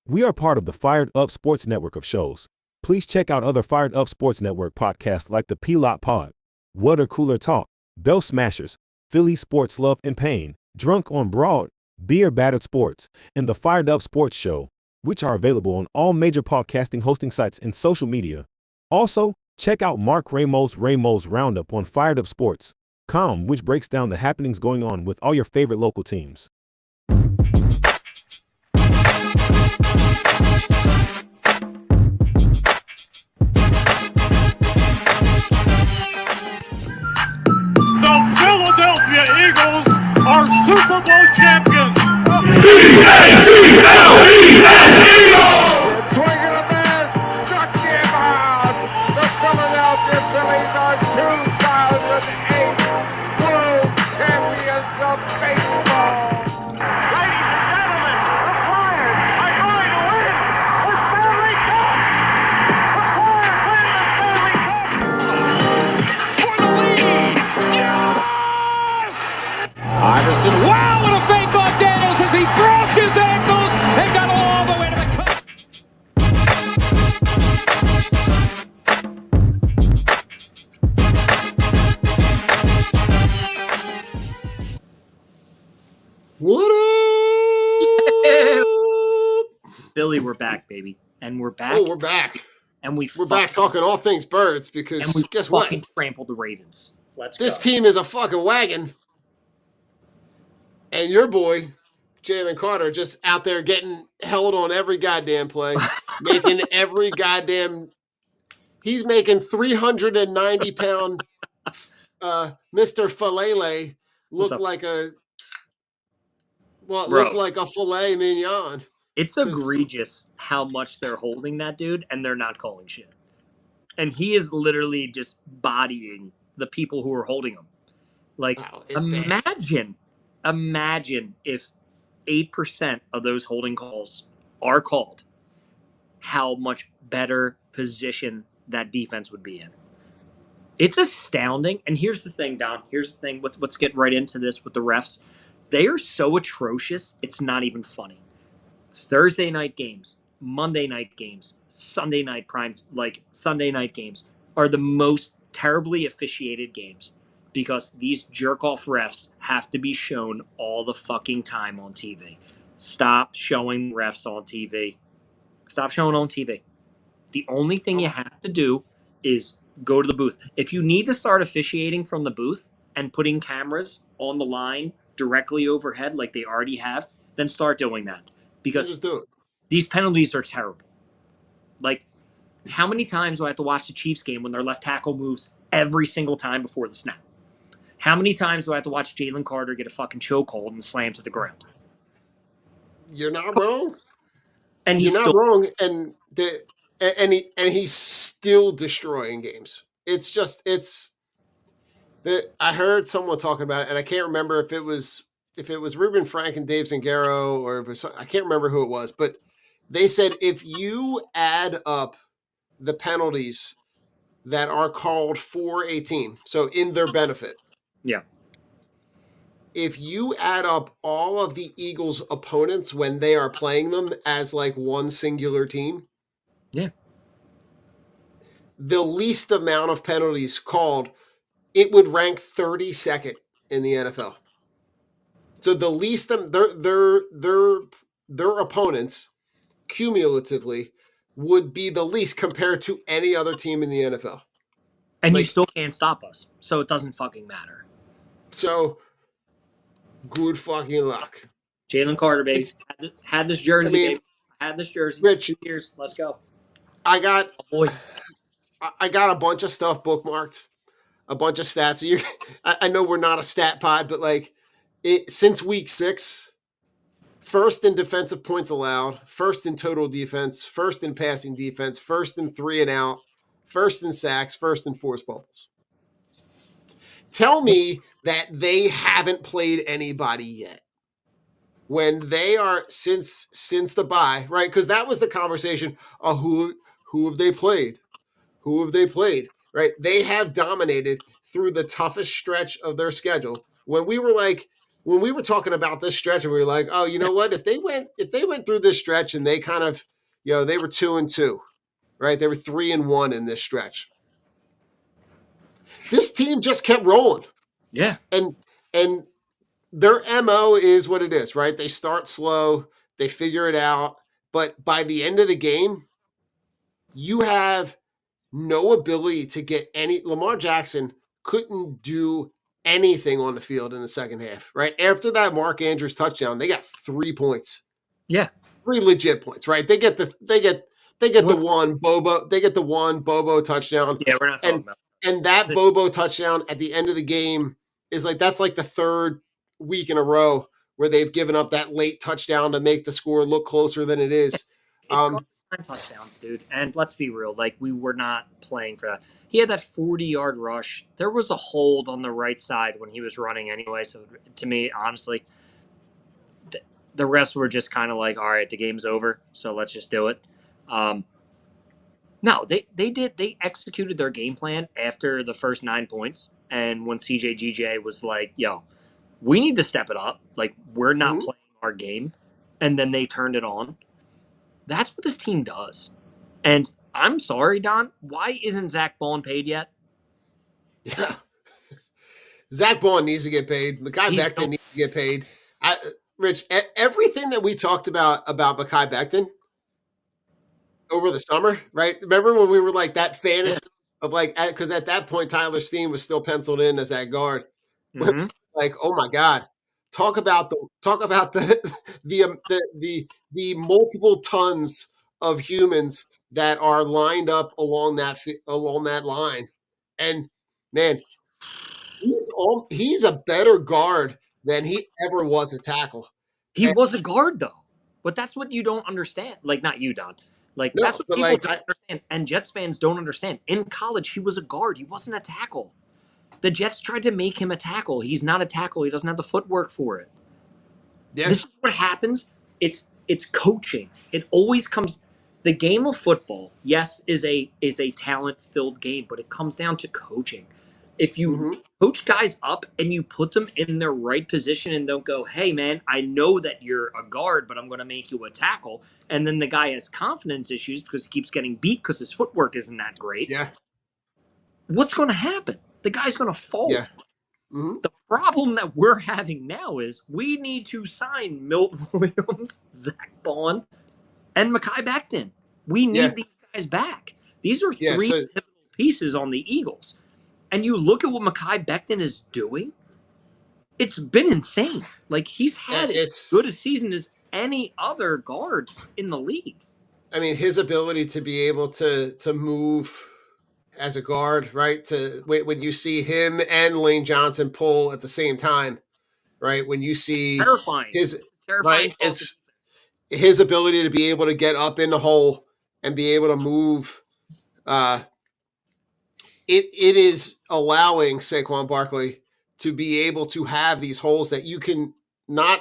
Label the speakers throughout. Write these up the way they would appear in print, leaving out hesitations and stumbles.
Speaker 1: We are part of the Fired Up Sports Network of shows. Please check out other Fired Up Sports Network podcasts like the P-Lot Pod, Water Cooler Talk, Bell Smashers, Philly Sports Love and Pain, Drunk on Broad, Beer Battered Sports, and the Fired Up Sports Show, which are available on all major podcasting hosting sites and social media. Also, check out Mark Ramos' Roundup on firedupsports.com, which breaks down the happenings going on with all your favorite local teams.
Speaker 2: The Philadelphia Eagles are Super Bowl champions.
Speaker 3: Eagles! Swinging a miss, struck him out. The Philadelphia Phillies are 2008 World Champions of Baseball.
Speaker 2: Ladies and gentlemen, the Flyers are going to win the Stanley Cup. The Flyers win the Stanley Cup for the lead. Yes!
Speaker 4: Iverson, wow, what a fake off Daniels as he broke his ankles and got all the way to the cup.
Speaker 5: What up?
Speaker 6: Billy, we're back, baby. And we're back.
Speaker 5: Oh, we're back.
Speaker 6: And
Speaker 5: We're back talking all things birds because
Speaker 6: and we
Speaker 5: guess what?
Speaker 6: fucking trampled the Ravens. Let's
Speaker 5: This
Speaker 6: go.
Speaker 5: team is a fucking wagon. And your boy, Jalen Carter, just out there getting held on every goddamn play, making every goddamn. He's making 390-pound Mr. Falele
Speaker 6: What's
Speaker 5: look
Speaker 6: up?
Speaker 5: like a
Speaker 6: Bro.
Speaker 5: look like a filet mignon.
Speaker 6: It's egregious how much they're holding that dude, and they're not calling shit. And he is literally just bodying the people who are holding him. Like,
Speaker 5: Wow, it's bad.
Speaker 6: imagine if 8% of those holding calls are called, how much better position that defense would be in. It's astounding. And here's the thing, Don. Here's the thing. Let's get right into this with the refs. They are so atrocious, it's not even funny. Thursday night games, Monday night games, Sunday night games are the most terribly officiated games because these jerk-off refs have to be shown all the fucking time on TV. Stop showing refs on TV. Stop showing on TV. The only thing you have to do is go to the booth. If you need to start officiating from the booth and putting cameras on the line directly overhead like they already have, then start doing that. Because
Speaker 5: Just do it.
Speaker 6: these penalties are terrible. Like, how many times do I have to watch the Chiefs game when their left tackle moves every single time before the snap? How many times do I have to watch Jalen Carter get a fucking chokehold and slams to the ground?
Speaker 5: You're not wrong.
Speaker 6: And he's
Speaker 5: You're not
Speaker 6: still
Speaker 5: wrong, and he's still destroying games. It's just I heard someone talking about it, and I can't remember if it was Ruben Frank and Dave Zangaro or if it was, I can't remember who it was, but they said if you add up the penalties that are called for a team, so in their benefit,
Speaker 6: yeah.
Speaker 5: if you add up all of the Eagles' opponents when they are playing them as like one singular team,
Speaker 6: Yeah.
Speaker 5: the least amount of penalties called, it would rank 32nd in the NFL. So the least their opponents cumulatively would be the least compared to any other team in the NFL.
Speaker 6: And you
Speaker 5: Like-
Speaker 6: still can't stop us. So it doesn't fucking matter.
Speaker 5: So good fucking luck.
Speaker 6: Jalen Carter, baby. Had this jersey,
Speaker 5: I mean,
Speaker 6: baby. Had this jersey.
Speaker 5: Rich,
Speaker 6: 2 years. Let's go.
Speaker 5: I got
Speaker 6: Boy.
Speaker 5: I got a bunch of stuff bookmarked, a bunch of stats. I know we're not a stat pod, but like since week 6, first in defensive points allowed, first in total defense, first in passing defense, first in 3 and out, first in sacks, first in forced fumbles. Tell me that they haven't played anybody yet. When they are since the bye, right? Because that was the conversation. Who have they played? Who have they played? Right? They have dominated through the toughest stretch of their schedule. When we were like, when we were talking about this stretch and we were like, oh, you know what? If they went through this stretch and they kind of, they were 2-2, right? They were 3-1 in this stretch. This team just kept rolling.
Speaker 6: Yeah.
Speaker 5: And their MO is what it is, right? They start slow, they figure it out, but by the end of the game, you have no ability to get any. Lamar Jackson couldn't do anything on the field in the second half, right? After that Mark Andrews touchdown, they got 3 points.
Speaker 6: Yeah.
Speaker 5: 3 legit points, right? They get the one Bobo touchdown.
Speaker 6: Yeah, we're not talking about
Speaker 5: And that Bobo touchdown at the end of the game is that's like the third week in a row where they've given up that late touchdown to make the score look closer than it is.
Speaker 6: It's garbage time touchdowns, dude. And let's be real, we were not playing for that. He had that 40-yard rush. There was a hold on the right side when he was running anyway. So to me, honestly, the refs were just kind of like, all right, the game's over, so let's just do it. No, they executed their game plan after the first 9 points. And when CJGJ was like, yo, we need to step it up. We're not playing our game. And then they turned it on. That's what this team does. And I'm sorry, Don, why isn't Zach Bond paid yet?
Speaker 5: Yeah. Zach Bond needs to get paid. Mekhi Becton needs to get paid. Rich, everything that we talked about Mekhi Becton over the summer, right? Remember when we were like that fantasy of because at that point Tyler Steen was still penciled in as that guard.
Speaker 6: Mm-hmm.
Speaker 5: Oh my God, talk about the the multiple tons of humans that are lined up along that line, and man, he's a better guard than he ever was a tackle.
Speaker 6: He was a guard, though. But that's what you don't understand. Not you, Don. That's what people don't understand. And Jets fans don't understand. In college, he was a guard. He wasn't a tackle. The Jets tried to make him a tackle. He's not a tackle. He doesn't have the footwork for it. Yeah. This is what happens. It's coaching. It always comes. The game of football, yes, is a talent-filled game, but it comes down to coaching. If you coach guys up and you put them in their right position and don't go, hey, man, I know that you're a guard, but I'm going to make you a tackle. And then the guy has confidence issues because he keeps getting beat because his footwork isn't that great.
Speaker 5: Yeah.
Speaker 6: What's going to happen? The guy's going to fold.
Speaker 5: Yeah. Mm-hmm.
Speaker 6: The problem that we're having now is we need to sign Milt Williams, Zach Bond, and Mekhi Becton. We need these guys back. These are three pivotal pieces on the Eagles. And you look at what Mekhi Becton is doing, it's been insane. He's had as good a season as any other guard in the league.
Speaker 5: I mean, his ability to be able to move as a guard, right? When you see him and Lane Johnson pull at the same time, right? When you see it's his ability to be able to get up in the hole and be able to move. It is allowing Saquon Barkley to be able to have these holes that you can not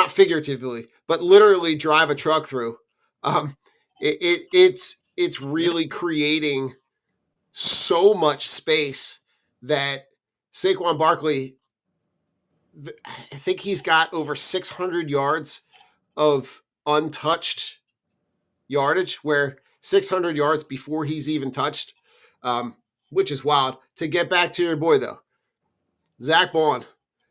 Speaker 5: figuratively, but literally drive a truck through. It's really creating so much space that Saquon Barkley, I think he's got over 600 yards of untouched yardage, where 600 yards before he's even touched, which is wild. To get back to your boy, though, Zach Bond,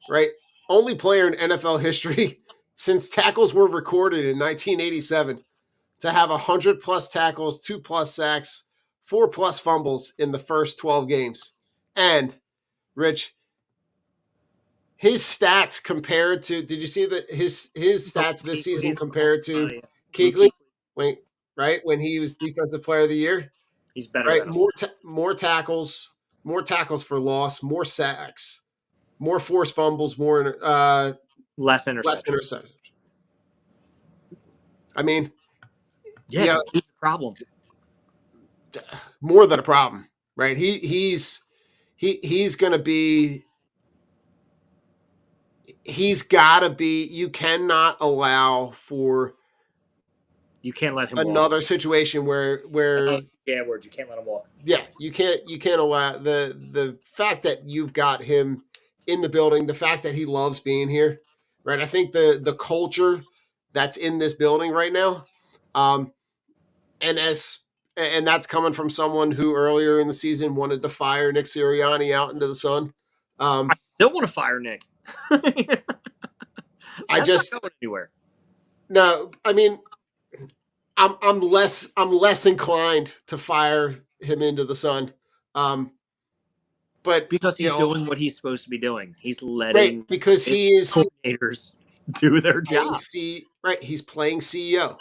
Speaker 5: right? Only player in NFL history since tackles were recorded in 1987 to have 100+ tackles, 2+ sacks, 4+ fumbles in the first 12 games. And, Rich, his stats compared to – did you see that his stats this season compared to Kuechly? Right, when he was Defensive Player of the Year?
Speaker 6: He's better.
Speaker 5: Right, more tackles for loss, more sacks, more forced fumbles,
Speaker 6: less interceptions.
Speaker 5: I mean,
Speaker 6: he's a problem.
Speaker 5: More than a problem, right? He's going to be. He's got to be. You cannot allow for.
Speaker 6: You can't let him
Speaker 5: another
Speaker 6: walk.
Speaker 5: Situation where
Speaker 6: you can't let him walk.
Speaker 5: Yeah, you can't allow the fact that you've got him in the building, the fact that he loves being here, right? I think the culture that's in this building right now, and that's coming from someone who earlier in the season wanted to fire Nick Sirianni out into the sun.
Speaker 6: I still want to fire Nick.
Speaker 5: I
Speaker 6: That's
Speaker 5: just
Speaker 6: not going anywhere.
Speaker 5: no. I mean, I'm less inclined to fire him into the sun. But
Speaker 6: Because he's
Speaker 5: you know,
Speaker 6: doing what he's supposed to be doing. He's
Speaker 5: right,
Speaker 6: letting
Speaker 5: because
Speaker 6: his
Speaker 5: he is
Speaker 6: coordinators do their
Speaker 5: playing
Speaker 6: job.
Speaker 5: he's playing CEO.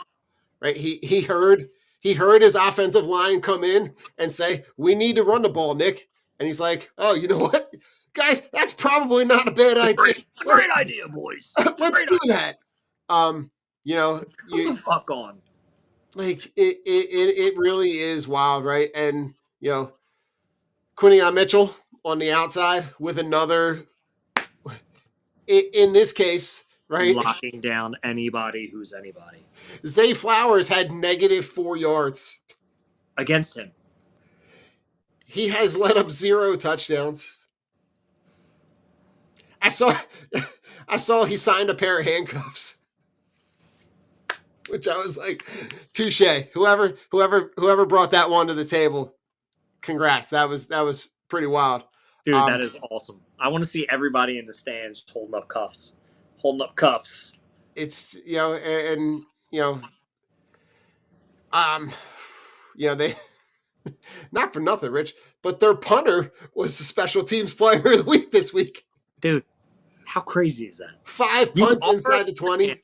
Speaker 5: Right? He heard his offensive line come in and say, "We need to run the ball, Nick." And he's like, "Oh, you know what, guys? That's probably not a bad idea.
Speaker 6: It's a great idea, boys.
Speaker 5: Let's do that." You know,
Speaker 6: Come
Speaker 5: you
Speaker 6: the fuck on.
Speaker 5: like it really is wild, right? And you know, Quinion Mitchell on the outside with another in this case, right?
Speaker 6: Locking down anybody who's anybody
Speaker 5: Zay Flowers had -4 yards.
Speaker 6: against him.
Speaker 5: He has let up 0 touchdowns. I saw he signed a pair of handcuffs, which I was like, touche. Whoever brought that one to the table, congrats. That was pretty wild.
Speaker 6: Dude, that is awesome. I want to see everybody in the stands holding up cuffs. Holding up cuffs.
Speaker 5: It's and they not for nothing, Rich, but their punter was the special teams player of the week this week.
Speaker 6: Dude, how crazy is that?
Speaker 5: 5 punts inside the 20.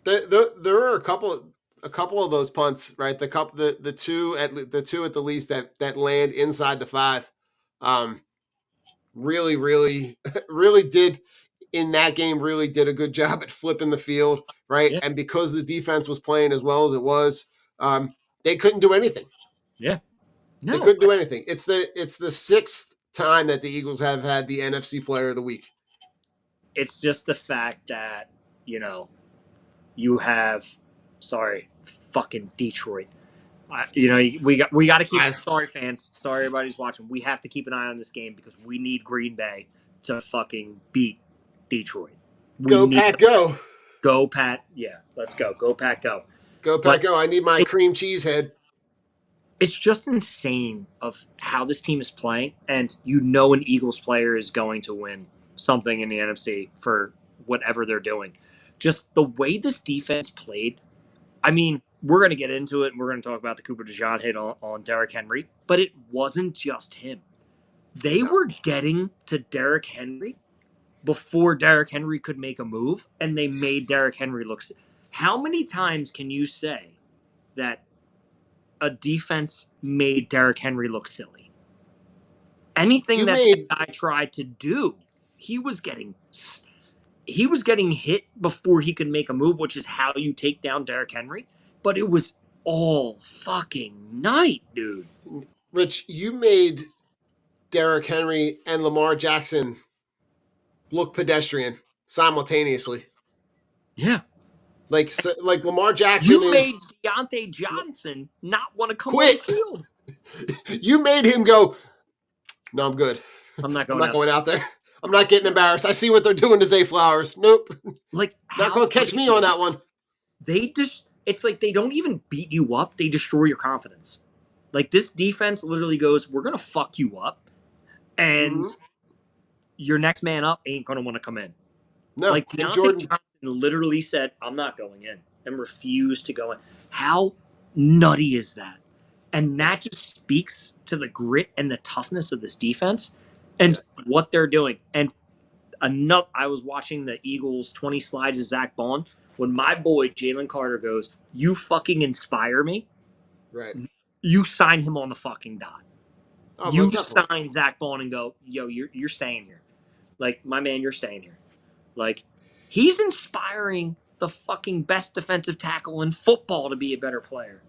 Speaker 5: There are a couple of those punts, right? The two at the least that land inside the 5. Really, really, really did in that game. Really did a good job at flipping the field, right?
Speaker 6: Yeah.
Speaker 5: And because the defense was playing as well as it was, they couldn't do anything.
Speaker 6: Yeah, no,
Speaker 5: they couldn't do anything. It's the 6th time that the Eagles have had the NFC Player of the Week.
Speaker 6: It's just the fact that you have, fucking Detroit. We got to keep. Sorry, fans. Sorry, everybody's watching. We have to keep an eye on this game because we need Green Bay to fucking beat Detroit.
Speaker 5: Go Pack, go.
Speaker 6: Go Pat. Yeah, let's go. Go Pack, go.
Speaker 5: Go Pack, go. I need my cream cheese head.
Speaker 6: It's just insane of how this team is playing, and an Eagles player is going to win something in the NFC for whatever they're doing. Just the way this defense played. I mean, we're going to get into it, and we're going to talk about the Cooper DeJean hit on Derrick Henry, but it wasn't just him. They were getting to Derrick Henry before Derrick Henry could make a move, and they made Derrick Henry look. How many times can you say that a defense made Derrick Henry look silly? Anything that guy tried to do, he was getting hit before he could make a move, which is how you take down Derrick Henry. But it was all fucking night, dude.
Speaker 5: Rich, you made Derrick Henry and Lamar Jackson look pedestrian simultaneously.
Speaker 6: Yeah.
Speaker 5: Like Lamar Jackson
Speaker 6: You made Deontay Johnson not want to come on the field.
Speaker 5: You made him go, no, I'm good.
Speaker 6: I'm not going
Speaker 5: out there. I'm not getting embarrassed. I see what they're doing to Zay Flowers. Nope.
Speaker 6: Like,
Speaker 5: not going to catch me on that one.
Speaker 6: It's like they don't even beat you up. They destroy your confidence. Like, this defense literally goes, we're going to fuck you up, and your next man up ain't going to want to come in.
Speaker 5: No.
Speaker 6: Like, Deontay Johnson literally said, I'm not going in, and refused to go in. How nutty is that? And that just speaks to the grit and the toughness of this defense and what they're doing. And I was watching the Eagles 20 slides of Zach Bond. When my boy Jalen Carter goes, you fucking inspire me.
Speaker 5: Right.
Speaker 6: You sign him on the fucking dot.
Speaker 5: Oh,
Speaker 6: you sign Zach Bond and go, yo, you're staying here. Like, my man, you're staying here. Like, he's inspiring the fucking best defensive tackle in football to be a better player.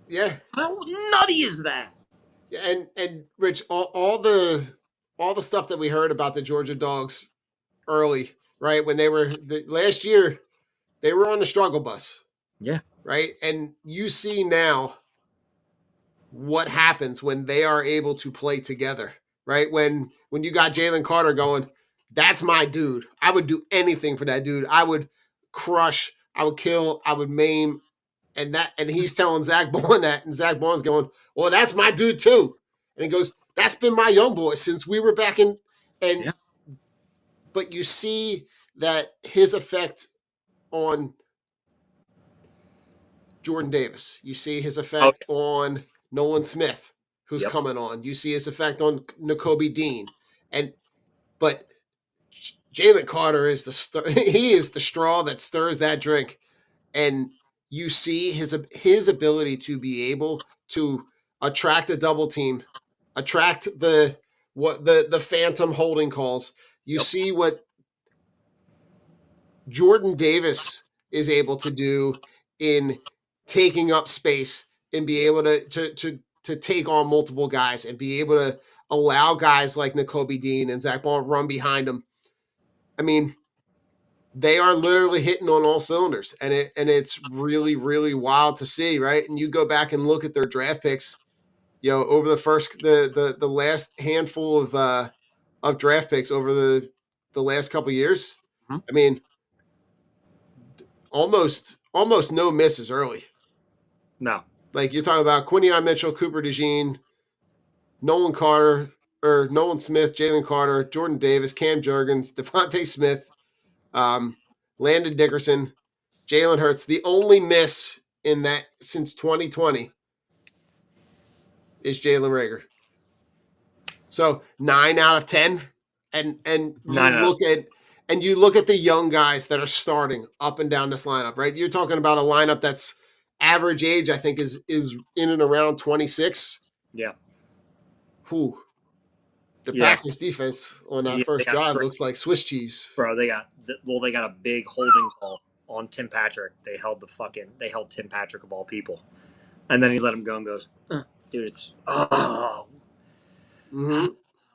Speaker 5: Yeah.
Speaker 6: How nutty is that?
Speaker 5: Yeah, and Rich, all the stuff that we heard about the Georgia Dogs early, right? When they were last year, they were on the struggle bus.
Speaker 6: Yeah.
Speaker 5: Right? And you see now what happens when they are able to play together. right? When you got Jalen Carter going, that's my dude. I would do anything for that dude. I would crush, I would kill, I would maim. And he's telling Zach Bond that, and Zach Bond's going, well, that's my dude too. And he goes, that's been my young boy since we were back in. And
Speaker 6: Yeah.
Speaker 5: But you see that his effect on Jordan Davis. You see his effect on Nolan Smith, who's coming on. You see his effect on Nakobe Dean. But Jalen Carter is he is the straw that stirs that drink. And you see his ability to be able to attract a double team, attract the phantom holding calls. You see what Jordan Davis is able to do in taking up space and be able to take on multiple guys and be able to allow guys like Nakobe Dean and Zach Bond run behind him. I mean, they are literally hitting on all cylinders, and it's really, really wild to see, right? And you go back and look at their draft picks, over the last handful of draft picks over the last couple of years.
Speaker 6: Mm-hmm.
Speaker 5: I mean, almost no misses early.
Speaker 6: No.
Speaker 5: Like you're talking about Quinion Mitchell, Cooper DeJean, Nolan Smith, Jalen Carter, Jordan Davis, Cam Jurgens, Devontae Smith, Landon Dickerson, Jalen Hurts. The only miss in that since 2020 is Jalen Reagor. So 9 out of 10. And you look at the young guys that are starting up and down this lineup, right? You're talking about a lineup that's average age, I think, is in and around 26.
Speaker 6: Yeah.
Speaker 5: Whew. The Packers defense on that first drive looks like Swiss cheese.
Speaker 6: Bro, they got a big holding call on Tim Patrick. They held Tim Patrick of all people. And then he let him go and goes, dude, it's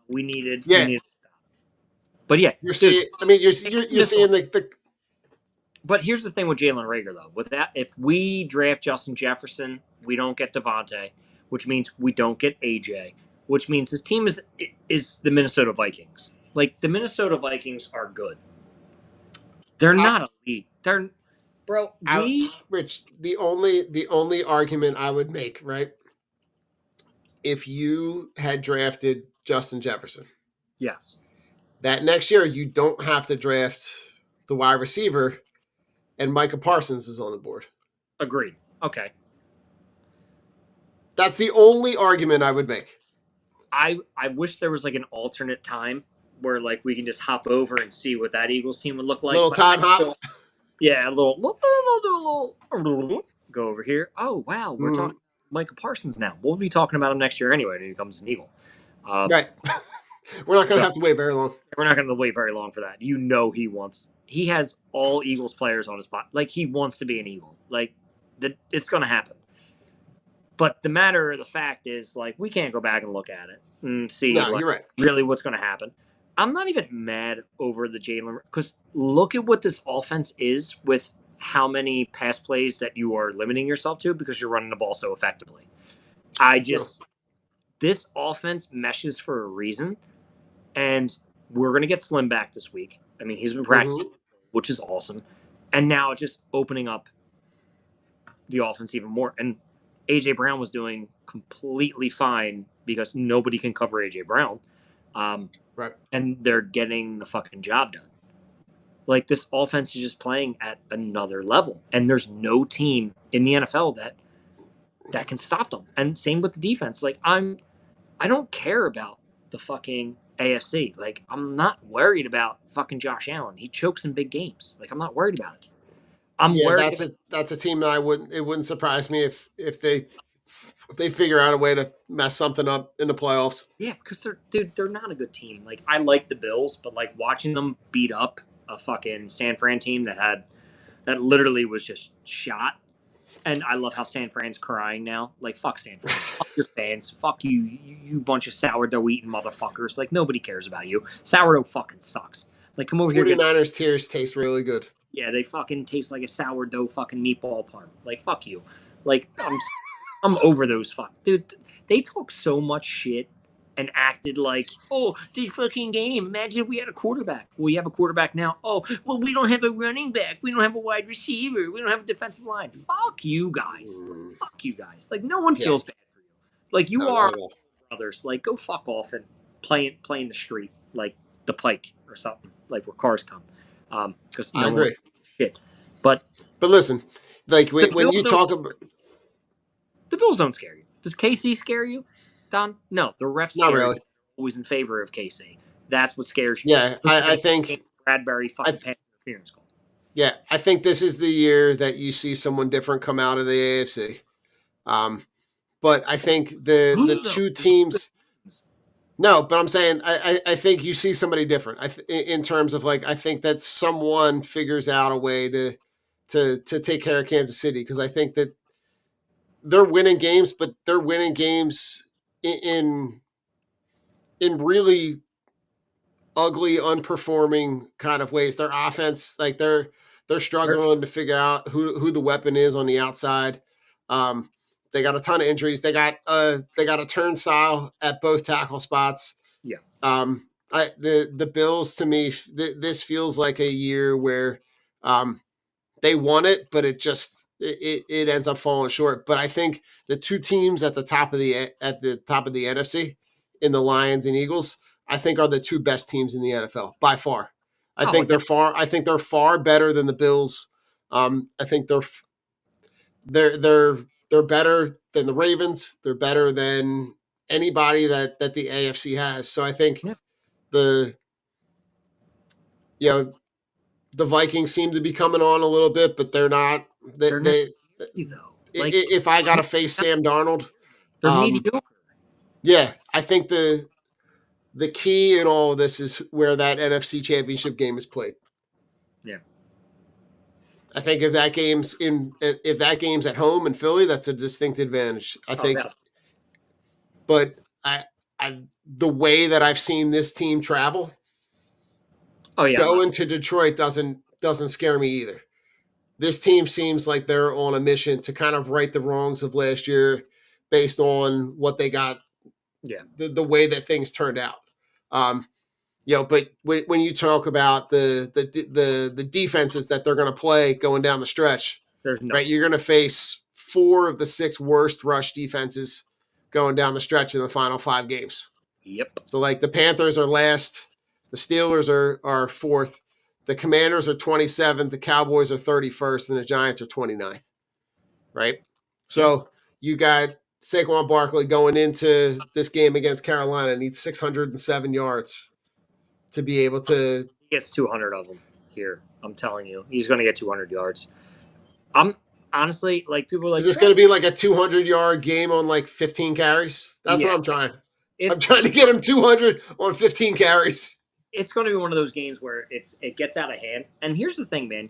Speaker 6: we needed to stop. But yeah,
Speaker 5: you're seeing the
Speaker 6: But here's the thing with Jalen Reagor, though. With that, if we draft Justin Jefferson, we don't get Devontae, which means we don't get AJ, which means this team is the Minnesota Vikings. Like, the Minnesota Vikings are good. They're not elite.
Speaker 5: Rich, the only argument I would make, right? If you had drafted Justin Jefferson.
Speaker 6: Yes.
Speaker 5: That next year, you don't have to draft the wide receiver, and Micah Parsons is on the board.
Speaker 6: Agreed. Okay.
Speaker 5: That's the only argument I would make.
Speaker 6: I wish there was like an alternate time where like we can just hop over and see what that Eagles team would look like.
Speaker 5: Little time hop.
Speaker 6: Yeah, a little go over here. Oh wow, we're talking Micah Parsons now. We'll be talking about him next year anyway when he becomes an Eagle.
Speaker 5: Right. We're not going to have to wait very long.
Speaker 6: We're not going to wait very long for that. He has all Eagles players on his spot. Like, he wants to be an Eagle. Like, it's going to happen. But the matter of the fact is, like, we can't go back and look at it and see
Speaker 5: you're right.
Speaker 6: Really what's going to happen. I'm not even mad over the Jalen, because look at what this offense is with how many pass plays that you are limiting yourself to because you're running the ball so effectively. This offense meshes for a reason, and we're going to get Slim back this week. I mean, he's been practicing, which is awesome. And now just opening up the offense even more. And A.J. Brown was doing completely fine because nobody can cover A.J. Brown.
Speaker 5: Right. And
Speaker 6: they're getting the fucking job done. Like, this offense is just playing at another level. And there's no team in the NFL that can stop them. And same with the defense. Like, I don't care about the fucking AFC. Like, I'm not worried about fucking Josh Allen. He chokes in big games. Like, I'm not worried about it.
Speaker 5: That's a team that it wouldn't surprise me if they figure out a way to mess something up in the playoffs.
Speaker 6: Yeah, because they're not a good team. Like, I like the Bills, but like watching them beat up a fucking San Fran team that literally was just shot. And I love how San Fran's crying now. Like, fuck San Fran. Fuck your fans. Fuck you bunch of sourdough eating motherfuckers. Like, nobody cares about you. Sourdough fucking sucks. Like, come over
Speaker 5: 49ers
Speaker 6: here.
Speaker 5: 49ers tears taste really good.
Speaker 6: Yeah, they fucking taste like a sourdough fucking meatball parm. Like, fuck you. Like, I'm over those dude. They talk so much shit, and acted like, oh, this fucking game. Imagine if we had a quarterback. Well, you have a quarterback now. Oh, well, we don't have a running back. We don't have a wide receiver. We don't have a defensive line. Fuck you guys. Fuck you guys. Like, no one feels bad for you. Like, you
Speaker 5: No,
Speaker 6: are
Speaker 5: not at all.
Speaker 6: brothers. Like, go fuck off and play in the street, like the Pike or something, like where cars come. Because
Speaker 5: I agree.
Speaker 6: Shit. But
Speaker 5: listen, like when
Speaker 6: Bills
Speaker 5: you
Speaker 6: don't-
Speaker 5: talk about,
Speaker 6: the Bills don't scare you. Does KC scare you, Don? No, the refs
Speaker 5: not
Speaker 6: scare
Speaker 5: really.
Speaker 6: you. Always in favor of KC. That's what scares you.
Speaker 5: Yeah, I think
Speaker 6: Bradbury fucking pass interference call.
Speaker 5: Yeah, I think this is the year that you see someone different come out of the AFC. But I think the two teams. No, but I'm saying I think you see somebody different. In terms of like I think that someone figures out a way to take care of Kansas City because I think that they're winning games, but they're winning games in really ugly, unperforming kind of ways. Their offense, like they're struggling to figure out who the weapon is on the outside. They got a ton of injuries. They got a turnstile at both tackle spots.
Speaker 6: Yeah.
Speaker 5: The Bills to me, this feels like a year where they won it, but it ends up falling short. But I think the two teams at the top of the NFC in the Lions and Eagles, I think are the two best teams in the NFL by far. I think they're far better than the Bills. I think they're better than the Ravens. They're better than anybody that the AFC has. So I think the Vikings seem to be coming on a little bit, but they're not.
Speaker 6: They're not though. Like,
Speaker 5: if I got to face Sam Darnold,
Speaker 6: they're mediocre.
Speaker 5: Yeah, I think the key in all of this is where that NFC Championship game is played.
Speaker 6: Yeah.
Speaker 5: I think if that game's at home in Philly, that's a distinct advantage. I think. But the way that I've seen this team travel, going to Detroit doesn't scare me either. This team seems like they're on a mission to kind of right the wrongs of last year based on what they got.
Speaker 6: Yeah.
Speaker 5: The way that things turned out. But when you talk about the defenses that they're going to play going down the stretch, right? You're going to face 4 of the 6 worst rush defenses going down the stretch in the final 5 games.
Speaker 6: Yep.
Speaker 5: So like the Panthers are last, the Steelers are 4th, the Commanders are 27th, the Cowboys are 31st, and the Giants are 29th. Right? So you got Saquon Barkley going into this game against Carolina needs 607 yards to be able to.
Speaker 6: He gets 200 of them here. I'm telling you, he's going to get 200 yards. I'm honestly like people are like.
Speaker 5: Is this going to be like a 200-yard game on like 15 carries? That's what I'm trying. I'm trying to get him 200 on 15 carries.
Speaker 6: It's going to be one of those games where it gets out of hand. And here's the thing, man.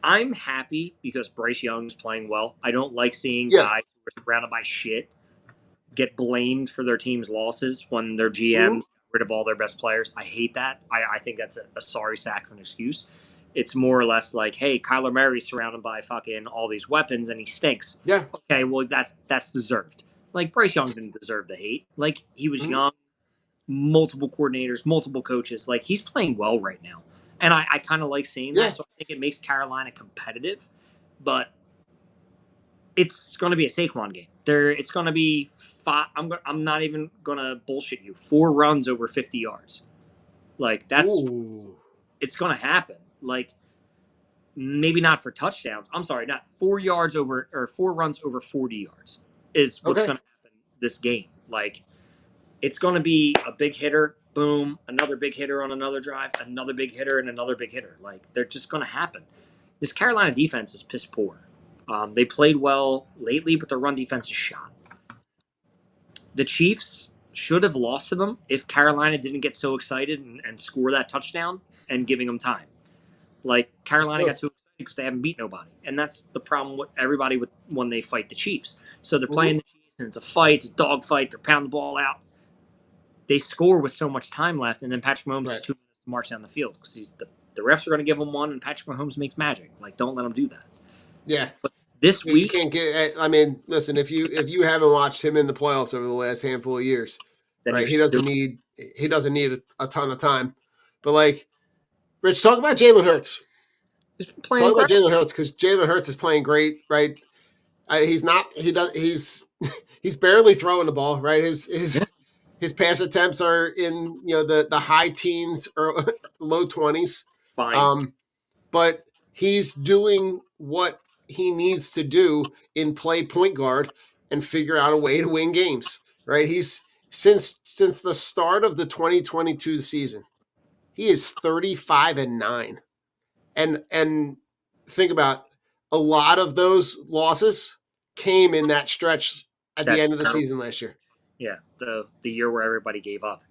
Speaker 6: I'm happy because Bryce Young's playing well. I don't like seeing guys who are surrounded by shit get blamed for their team's losses when their GMs get rid of all their best players. I hate that. I think that's a sorry sack of an excuse. It's more or less like, hey, Kyler Murray's surrounded by fucking all these weapons and he stinks.
Speaker 5: Yeah.
Speaker 6: Okay, well, that's deserved. Like, Bryce Young didn't deserve the hate. Like, he was young, multiple coordinators, multiple coaches. Like, he's playing well right now. And I kind of like seeing that. So I think it makes Carolina competitive. But it's going to be a Saquon game. It's going to be 5. I'm not even going to bullshit you. 4 runs over 50 yards. Like, it's going to happen. Like, maybe not for touchdowns. I'm sorry, not 4 runs over 40 yards is what's going to happen this game. Like, it's going to be a big hitter, boom, another big hitter on another drive, another big hitter, and another big hitter. Like, they're just going to happen. This Carolina defense is piss poor. They played well lately, but their run defense is shot. The Chiefs should have lost to them if Carolina didn't get so excited and score that touchdown and giving them time. Like, Carolina got too excited because they haven't beat nobody. And that's the problem with everybody when they fight the Chiefs. So they're playing the Chiefs, and it's a fight, it's a dog fight, they're pounding the ball out. They score with so much time left, and then Patrick Mahomes has 2 minutes to march down the field because the refs are going to give him one, and Patrick Mahomes makes magic. Like, don't let him do that.
Speaker 5: Yeah.
Speaker 6: But this week,
Speaker 5: you can't get. I mean, listen, if you haven't watched him in the playoffs over the last handful of years,
Speaker 6: then
Speaker 5: right?
Speaker 6: you're
Speaker 5: He doesn't need a ton of time. But like, Rich, talk about Jalen Hurts.
Speaker 6: he's been playing
Speaker 5: Talk about
Speaker 6: incredible.
Speaker 5: Jalen Hurts because Jalen Hurts is playing great, right? He's barely throwing the ball, right? His pass attempts are in the high teens or low 20s.
Speaker 6: Fine.
Speaker 5: But he's doing what he needs to do in play point guard and figure out a way to win games, right? He's since the start of the 2022 season, he is 35-9. And think about, a lot of those losses came in that stretch at the
Speaker 6: That
Speaker 5: end of the season last year.
Speaker 6: Yeah, the year where everybody gave up.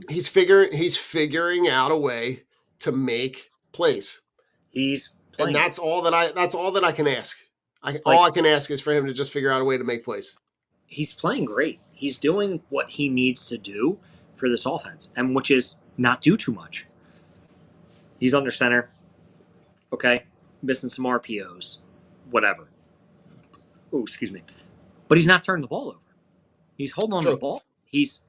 Speaker 5: He's figuring out a way to make plays.
Speaker 6: He's
Speaker 5: And
Speaker 6: playing.
Speaker 5: that's all that I can ask.
Speaker 6: Like-
Speaker 5: All I can ask is for him to just figure out a way to make plays.
Speaker 6: He's playing great. He's doing what he needs to do for this offense, and which is not do too much. He's under center. Okay, missing some RPOs, whatever. Oh, excuse me. But he's not turning the ball over. He's holding on to the
Speaker 5: True.
Speaker 6: ball. He's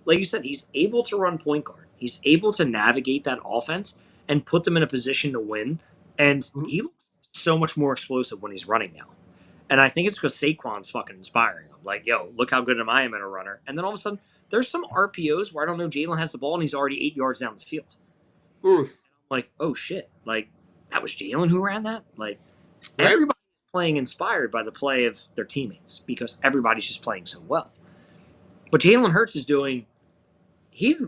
Speaker 6: like you said, he's able to run point guard. He's able to navigate that offense and put them in a position to win. And
Speaker 5: Mhm.
Speaker 6: he looks so much more explosive when he's running now. And I think it's because Saquon's fucking inspiring him. Like, yo, look how good I am at a runner. And then all of a sudden, there's some RPOs where I don't know, Jalen has the ball and he's already 8 yards down the field.
Speaker 5: Mm.
Speaker 6: Like, oh shit. Like, that was Jalen who ran that? Like,
Speaker 5: Right.
Speaker 6: everybody's playing inspired by the play of their teammates because everybody's just playing so well. But Jalen Hurts is he's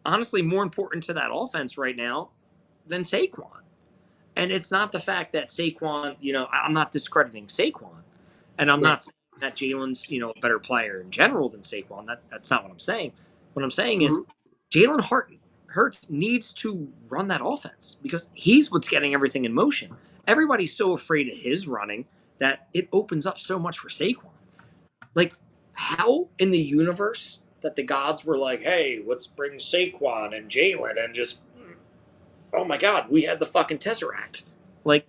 Speaker 6: honestly more important to that offense right now than Saquon. And it's not the fact that Saquon, I'm not discrediting Saquon. And I'm not saying that Jalen's, a better player in general than Saquon. That's not what I'm saying. What I'm saying is Jalen Hurts needs to run that offense because he's what's getting everything in motion. Everybody's so afraid of his running that it opens up so much for Saquon. Like, how in the universe that the gods were like, hey, let's bring Saquon and Jalen and just, oh my God, we had the fucking Tesseract. Like,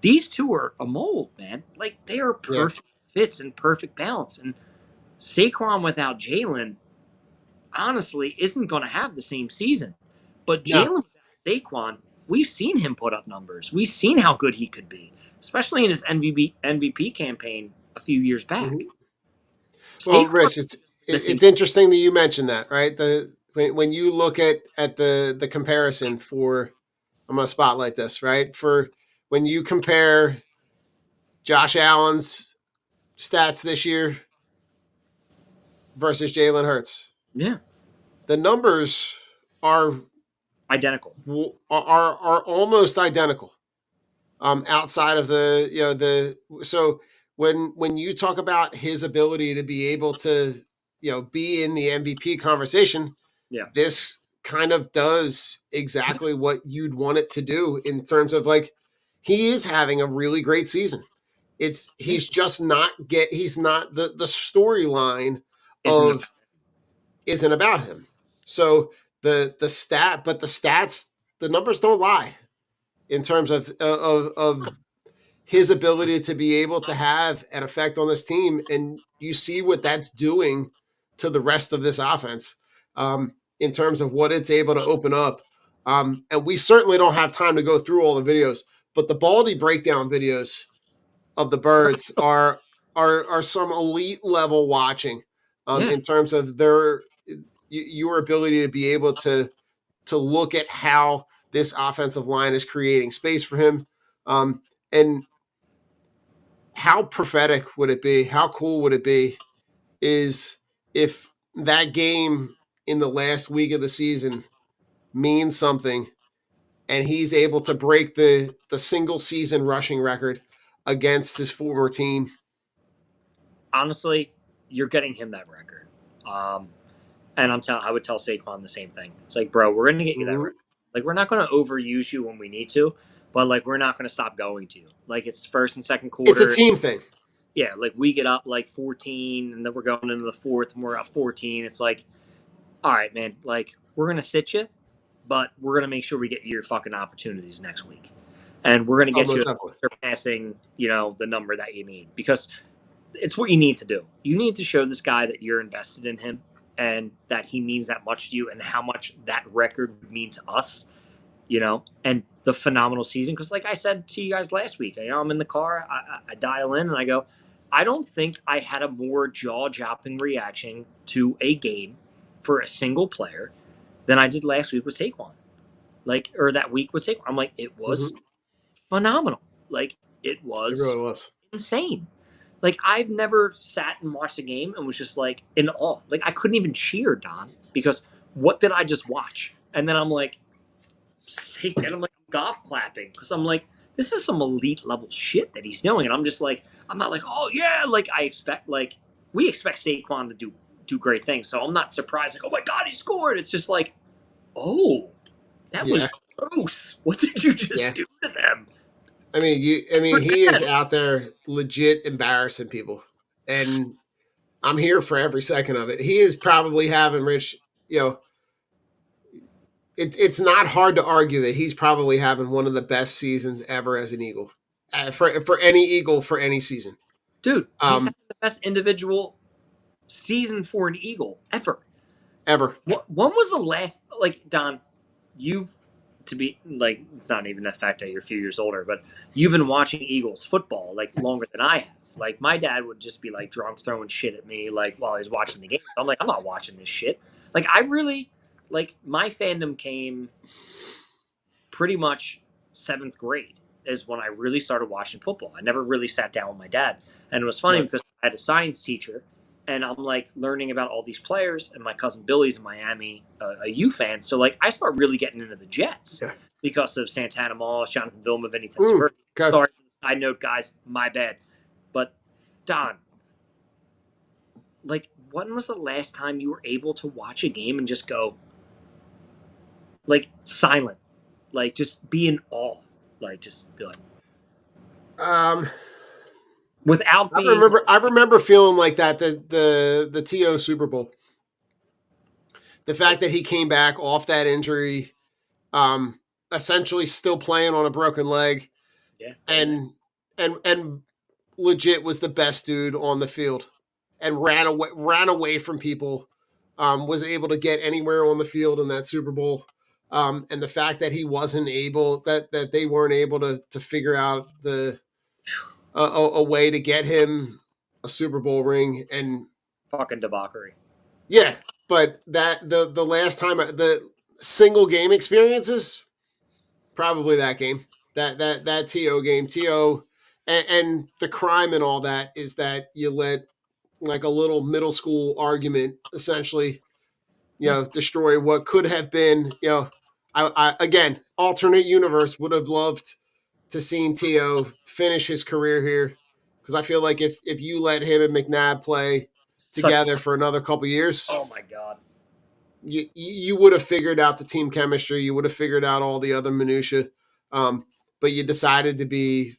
Speaker 6: these two are a mold, man. Like, they are perfect fits and perfect balance. And Saquon without Jalen, honestly, isn't going to have the same season. But Jalen without Saquon, we've seen him put up numbers. We've seen how good he could be, especially in his MVP campaign a few years back.
Speaker 5: Mm-hmm. Well, Rich, it's interesting that you mentioned that, right? When you look at the comparison for, I'm going to spotlight this, right? For when you compare Josh Allen's stats this year versus Jalen Hurts, the numbers are
Speaker 6: identical,
Speaker 5: are almost identical. Outside of so when you talk about his ability to be able to be in the MVP conversation, this kind of does exactly what you'd want it to do in terms of, like, he is having a really great season. He's just not the storyline isn't about him. So the stats, the numbers don't lie in terms of his ability to be able to have an effect on this team. And you see what that's doing to the rest of this offense in terms of what it's able to open up. And we certainly don't have time to go through all the videos, but the Baldy breakdown videos of the Birds are some elite level watching in terms of your ability to be able to look at how this offensive line is creating space for him. And how prophetic would it be? How cool would it be is if that game in the last week of the season means something and he's able to break the single season rushing record against his former team.
Speaker 6: Honestly, you're getting him that record. And I would tell Saquon the same thing. It's like, bro, we're going to get you that record. Like, we're not going to overuse you when we need to, but, like, we're not going to stop going to you. Like, it's first and second quarter.
Speaker 5: It's a team thing.
Speaker 6: Yeah, like, we get up, like, 14, and then we're going into the fourth, and we're up 14. It's like, all right, man, like, we're going to sit you, but we're going to make sure we get you your fucking opportunities next week. And we're going to get you surpassing, the number that you need. Because it's what you need to do. You need to show this guy that you're invested in him and that he means that much to you and how much that record would mean to us, and the phenomenal season. Because like I said to you guys last week, I'm in the car, I dial in and I go, I don't think I had a more jaw-dropping reaction to a game for a single player than I did last week with Saquon. Or that week with Saquon. I'm like, it was phenomenal. Like, it was
Speaker 5: really was
Speaker 6: insane. Like, I've never sat and watched a game and was just like in awe. Like, I couldn't even cheer, Don, because what did I just watch? And then I'm like, and I'm like golf clapping because I'm like, this is some elite level shit that he's doing. And I'm just like, I'm not like, oh yeah, like we expect Saquon to do great things. So I'm not surprised, like, oh my God, he scored. It's just like, oh, that was gross. What did you just do to them?
Speaker 5: I mean, he is out there legit embarrassing people, and I'm here for every second of it. He is probably having Rich, it's not hard to argue that he's probably having one of the best seasons ever as an Eagle, for any Eagle for any season.
Speaker 6: Dude, he's having the best individual season for an Eagle ever. When was the last, like, Don, to be like, it's not even the fact that you're a few years older, but you've been watching Eagles football like longer than I have. Like, my dad would just be like drunk throwing shit at me like while he was watching the game. I'm like, I'm not watching this shit. Like, I really, like, my fandom came pretty much 7th grade is when I really started watching football. I never really sat down with my dad. And it was funny because I had a science teacher and I'm like learning about all these players, and my cousin Billy's in Miami, a U fan. So like I start really getting into the Jets because of Santana Moss, Jonathan Vilma, Vinny Testaverde.
Speaker 5: Okay.
Speaker 6: Sorry, side note, guys, my bad. But Don, like, when was the last time you were able to watch a game and just go, like, silent, like, just be in awe, like, just be like, without being.
Speaker 5: I remember feeling like that the TO Super Bowl. The fact that he came back off that injury, essentially still playing on a broken leg, and legit was the best dude on the field, and ran away from people, was able to get anywhere on the field in that Super Bowl, and the fact that he wasn't able, that they weren't able to figure out a way to get him a Super Bowl ring, and
Speaker 6: Fucking debauchery.
Speaker 5: Yeah, but that the last time, the single game experiences, probably that game, that TO game, TO, and the crime and all that is that you let like a little middle school argument essentially, destroy what could have been. I again, alternate universe, would have loved to seen TO finish his career here, because I feel like if you let him and McNabb play together for another couple years,
Speaker 6: oh my God,
Speaker 5: you would have figured out the team chemistry. You would have figured out all the other minutia, but you decided to be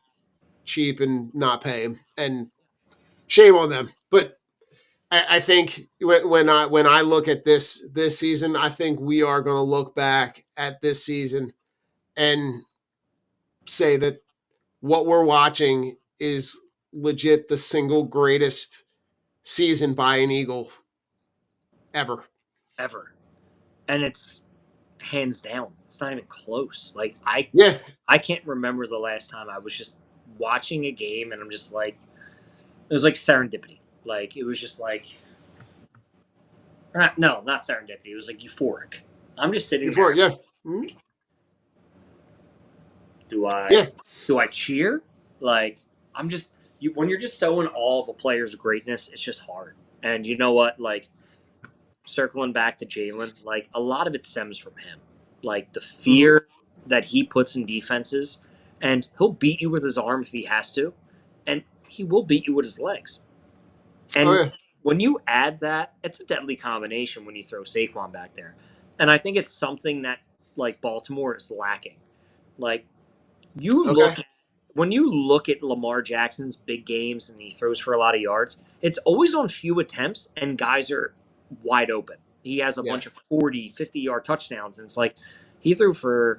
Speaker 5: cheap and not pay him, and shame on them. But I think when I look at this season, I think we are going to look back at this season and say that what we're watching is legit the single greatest season by an Eagle ever.
Speaker 6: And it's hands down. It's not even close. Like, I can't remember the last time I was just watching a game and I'm just like, it was like serendipity. Like, it was just like, no, not serendipity. It was like euphoric. I'm just sitting there.
Speaker 5: Yeah. Mm-hmm.
Speaker 6: Do I cheer? Like, I'm just, when you're just so in awe of a player's greatness, it's just hard. And you know what? Like, circling back to Jalen, like, a lot of it stems from him. Like, the fear that he puts in defenses, and he'll beat you with his arm if he has to, and he will beat you with his legs. And when you add that, it's a deadly combination when you throw Saquon back there. And I think it's something that, like, Baltimore is lacking. Like, when you look at Lamar Jackson's big games and he throws for a lot of yards, it's always on few attempts and guys are wide open. He has a bunch of 40, 50-yard touchdowns, and it's like he was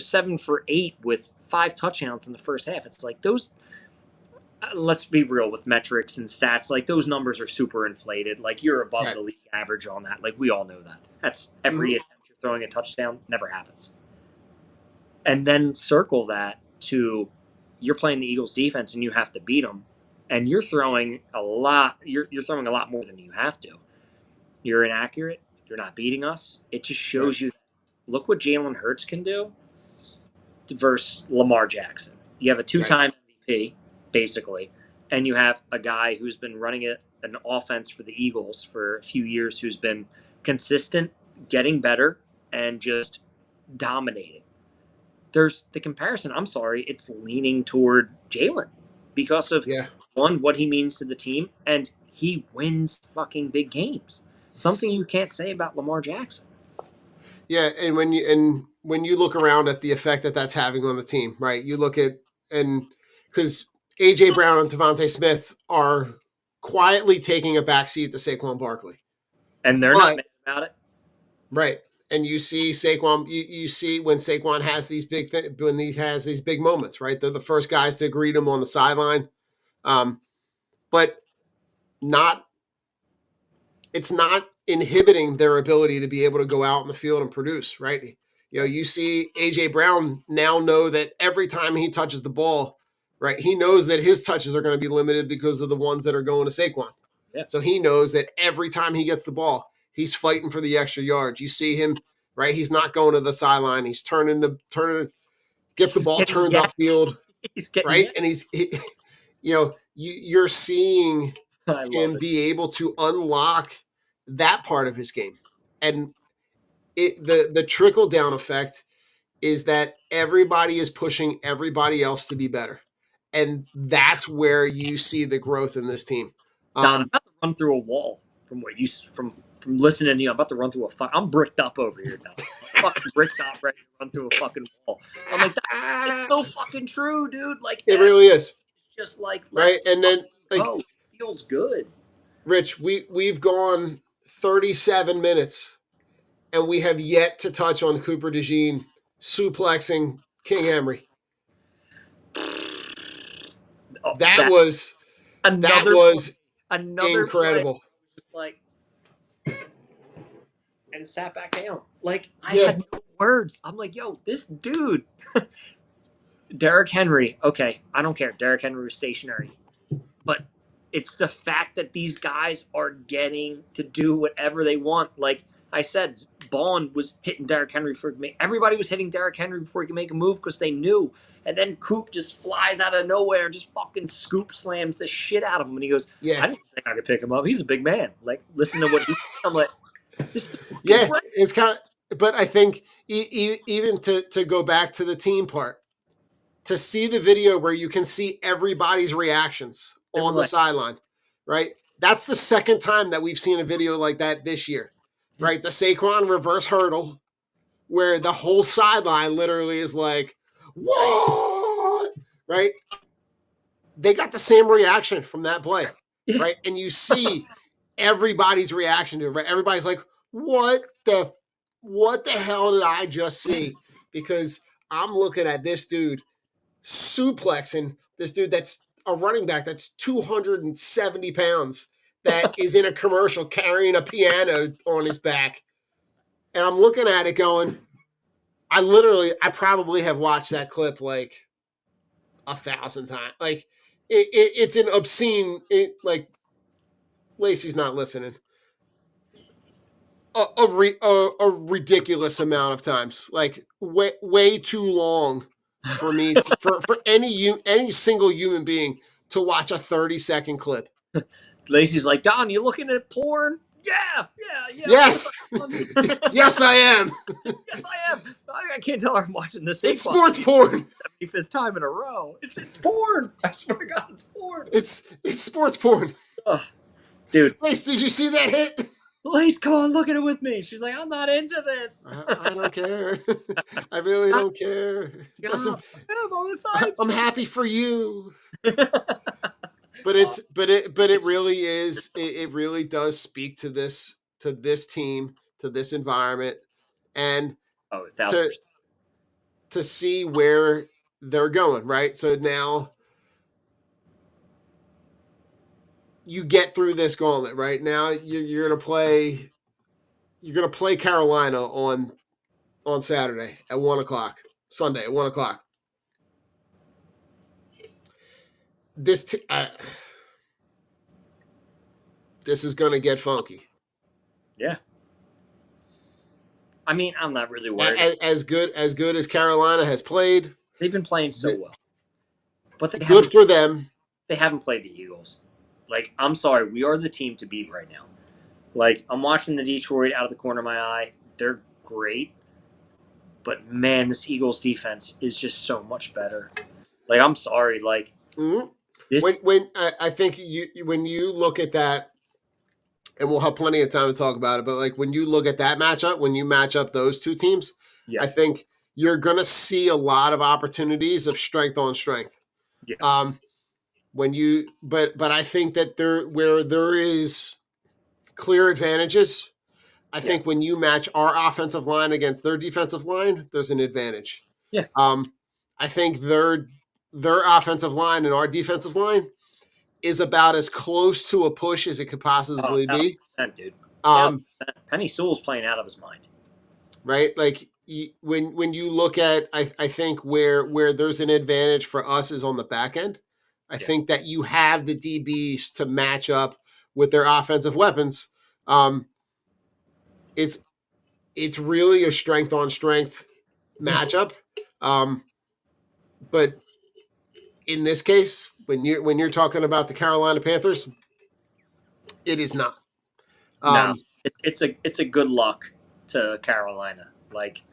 Speaker 6: 7 for 8 with 5 touchdowns in the first half. It's like those let's be real with metrics and stats. Like those numbers are super inflated. Like you're above
Speaker 5: Right.
Speaker 6: the league average on that. Like we all know that. That's every attempt you're throwing a touchdown never happens. And then circle that to you're playing the Eagles defense and you have to beat them, and you're throwing a lot. You're throwing a lot more than you have to. You're inaccurate. You're not beating us. It just shows you. Look what Jalen Hurts can do versus Lamar Jackson. You have a two-time MVP, basically, and you have a guy who's been running an offense for the Eagles for a few years who's been consistent, getting better, and just dominating. There's the comparison. I'm sorry, it's leaning toward Jalen because of one, what he means to the team, and he wins fucking big games. Something you can't say about Lamar Jackson.
Speaker 5: Yeah, and when you look around at the effect that that's having on the team, right? You look at because AJ Brown and Devontae Smith are quietly taking a backseat to Saquon Barkley,
Speaker 6: and they're not mad about it,
Speaker 5: right? And you see Saquon, you see when Saquon has these big when he has these big moments, right? They're the first guys to greet him on the sideline, but it's not inhibiting their ability to be able to go out in the field and produce, right? You know, you see AJ Brown now know that every time he touches the ball, right, he knows that his touches are going to be limited because of the ones that are going to Saquon.
Speaker 6: Yeah.
Speaker 5: So he knows that every time he gets the ball, he's fighting for the extra yards. You see him, right? He's not going to the sideline. He's turning, gets the ball, turns upfield, right? And you're seeing him be able to unlock that part of his game. And the trickle down effect is that everybody is pushing everybody else to be better. And that's where you see the growth in this team.
Speaker 6: Don, I'm about to run through a wall from what you from listening to you. I'm about to run through I'm bricked up over here, Don. I'm fucking bricked up, ready to run through a fucking wall. I'm like, it's so fucking true, dude. Like
Speaker 5: it really is.
Speaker 6: Just like
Speaker 5: right, and then like
Speaker 6: it feels good.
Speaker 5: Rich, we've gone 37 minutes, and we have yet to touch on Cooper DeJean suplexing King Henry. That was incredible.
Speaker 6: Like, and sat back down. Like I had no words. I'm like, yo, this dude, Derrick Henry. Okay, I don't care. Derrick Henry was stationary, but it's the fact that these guys are getting to do whatever they want. Like I said, Bond was hitting Derrick Henry everybody was hitting Derrick Henry before he could make a move because they knew. And then Coop just flies out of nowhere and just fucking scoop slams the shit out of him. And he goes, I didn't think I could pick him up. He's a big man. Like, listen to what I'm like, this is great.
Speaker 5: It's kind of, but I think even to go back to the team part, to see the video where you can see everybody's reactions on the sideline, right? That's the second time that we've seen a video like that this year, right? The Saquon reverse hurdle, where the whole sideline literally is like, what? Right? They got the same reaction from that play, right? And you see everybody's reaction to it, right? Everybody's like, what the hell did I just see? Because I'm looking at this dude suplexing this dude that's a running back that's 270 pounds that is in a commercial carrying a piano on his back. And I'm looking at it going, I probably have watched that clip like 1,000 times. Like it's an obscene, like Lacey's not listening. A ridiculous amount of times, like way too long for me for any single human being to watch a 30-second clip.
Speaker 6: Lacey's like, Don, you looking at porn? Yeah.
Speaker 5: Yes. Yes, I am.
Speaker 6: Yes, I am. I can't tell her I'm watching this.
Speaker 5: It's sports porn.
Speaker 6: 75th time in a row. It's porn. I swear to God, it's porn.
Speaker 5: It's sports porn.
Speaker 6: Oh, dude.
Speaker 5: Lace, did you see that hit?
Speaker 6: Lace, come on, look at it with me. She's like, I'm not into this.
Speaker 5: I don't care. I really don't care. I'm happy for you. But it really is. It really does speak to this team, to this environment, and to see where they're going. Right. So now you get through this gauntlet, right? Now you're gonna play Carolina on Saturday at 1:00, Sunday at 1:00. This this is gonna get funky.
Speaker 6: Yeah. I mean, I'm not really worried.
Speaker 5: As good as Carolina has played,
Speaker 6: They've been playing so well, but they
Speaker 5: good
Speaker 6: haven't,
Speaker 5: for them.
Speaker 6: they haven't played the Eagles. Like, I'm sorry, we are the team to beat right now. Like, I'm watching the Detroit out of the corner of my eye. They're great, but man, this Eagles defense is just so much better. Like, I'm sorry, like
Speaker 5: Mhm.
Speaker 6: this.
Speaker 5: When I think when you look at that, and we'll have plenty of time to talk about it, but like when you look at that matchup, when you match up those two teams,
Speaker 6: Yeah,
Speaker 5: I think you're gonna see a lot of opportunities of strength on strength.
Speaker 6: yeah,
Speaker 5: When you but I think that where there is clear advantages, I think when you match our offensive line against their defensive line, there's an advantage.
Speaker 6: yeah.
Speaker 5: I think their offensive line and our defensive line is about as close to a push as it could
Speaker 6: Oh,
Speaker 5: possibly be.
Speaker 6: 1,000%, dude.
Speaker 5: Um,
Speaker 6: 1,000%. Penny Sewell's playing out of his mind.
Speaker 5: right? Like when you look at, I think where there's an advantage for us is on the back end. I think that you have the DBs to match up with their offensive weapons. It's really a strength on strength matchup. But in this case, when you're talking about the Carolina Panthers, it is not.
Speaker 6: No, it's a good luck to Carolina. Like,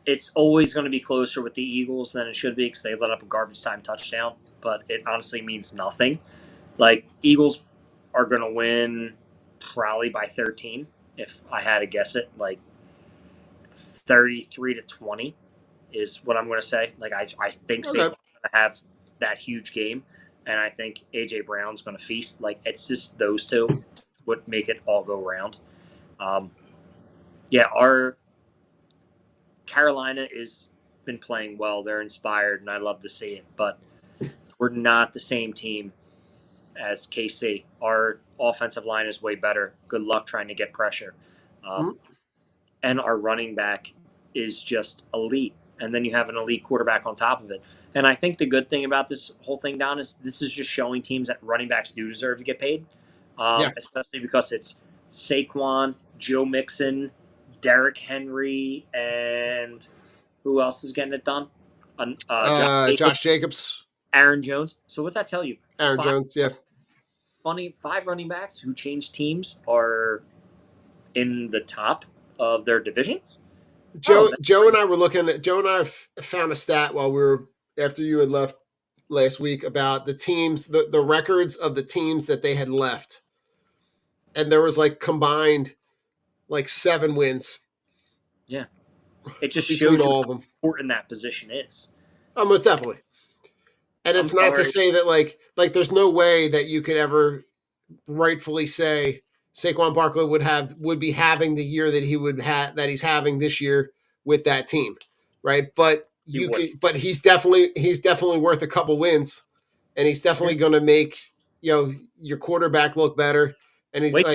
Speaker 6: it's always going to be closer with the Eagles than it should be because they let up a garbage time touchdown, but it honestly means nothing. Like, Eagles are going to win probably by 13 if I had to guess it. Like, 33-20 is what I'm going to say. Like, I think Saquon's going to have that huge game, and I think A.J. Brown's going to feast. Like, it's just those two would make it all go round. Yeah, our Carolina is been playing well. They're inspired, and I love to see it. But we're not the same team as KC. Our offensive line is way better. Good luck trying to get pressure. And our running back is just elite. And then you have an elite quarterback on top of it. And I think the good thing about this whole thing, Don, is this is just showing teams that running backs do deserve to get paid, especially because it's Saquon, Joe Mixon, Derrick Henry, and who else is getting it done?
Speaker 5: Josh Jacobs,
Speaker 6: Aaron Jones. So what's that tell you?
Speaker 5: Aaron Jones, yeah.
Speaker 6: 5 running backs who changed teams are in the top of their divisions.
Speaker 5: Joe and I were looking at. Joe and I found a stat while we were after you had left last week about the teams, the records of the teams that they had left, and there was like combined like 7 wins.
Speaker 6: Yeah, it just
Speaker 5: between
Speaker 6: shows you
Speaker 5: all
Speaker 6: how
Speaker 5: of them.
Speaker 6: important that position is.
Speaker 5: Most definitely. And it's not to say that like there's no way that you could ever rightfully say Saquon Barkley would be having the year that he would have that he's having this year with that team, right? But but he's definitely worth a couple wins, and he's definitely going to make your quarterback look better. And he's
Speaker 6: wait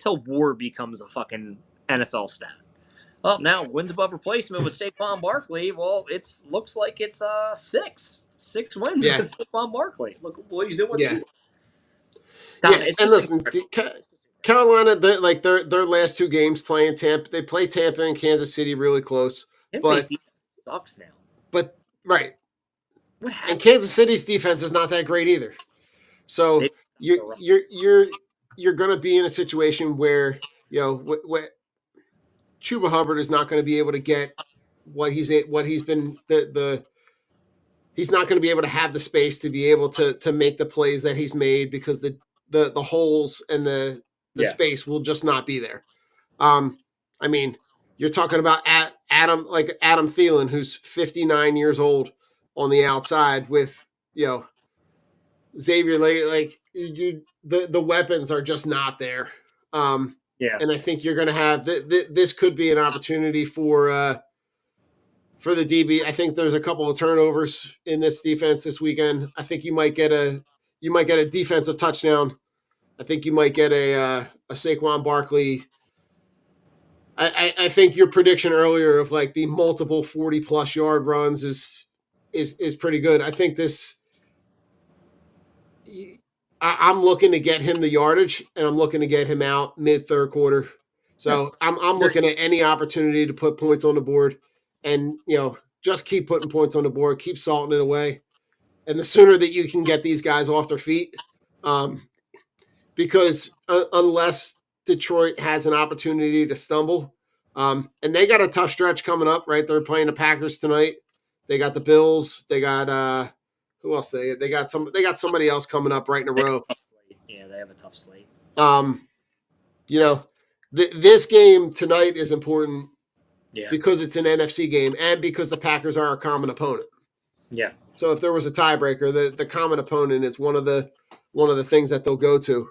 Speaker 6: till War becomes a fucking NFL stat. Oh, now wins above replacement with Saquon Barkley. Well, looks like it's 6 wins with Saquon Barkley. Look what he's doing.
Speaker 5: Yeah. And listen, Carolina, their last 2 games playing Tampa, they play Tampa and Kansas City really close.
Speaker 6: Tampa's defense sucks now.
Speaker 5: But right,
Speaker 6: what happened?
Speaker 5: And Kansas City's defense is not that great either. So you're going to be in a situation where Chuba Hubbard is not going to be able to get what he's been he's not going to be able to have the space to be able to make the plays that he's made because the holes and the space will just not be there. I mean, you're talking about Adam Thielen, who's 59 years old on the outside with Xavier. The weapons are just not there. And I think you're going to have this could be an opportunity for the DB. I think there's a couple of turnovers in this defense this weekend. I think you might get you might get a defensive touchdown. I think you might get a Saquon Barkley. I think your prediction earlier of like the multiple 40+ yard runs is pretty good. I think this. I'm looking to get him the yardage, and I'm looking to get him out mid third quarter. So I'm looking at any opportunity to put points on the board, and just keep putting points on the board, keep salting it away, and the sooner that you can get these guys off their feet, because unless Detroit has an opportunity to stumble, and they got a tough stretch coming up, right? They're playing the Packers tonight. They got the Bills. They got who else? They got somebody else coming up right in a row.
Speaker 6: Yeah, they have a tough slate.
Speaker 5: This game tonight is important
Speaker 6: Yeah.
Speaker 5: because it's an NFC game and because the Packers are a common opponent.
Speaker 6: Yeah.
Speaker 5: So if there was a tiebreaker, the common opponent is one of the things that they'll go to.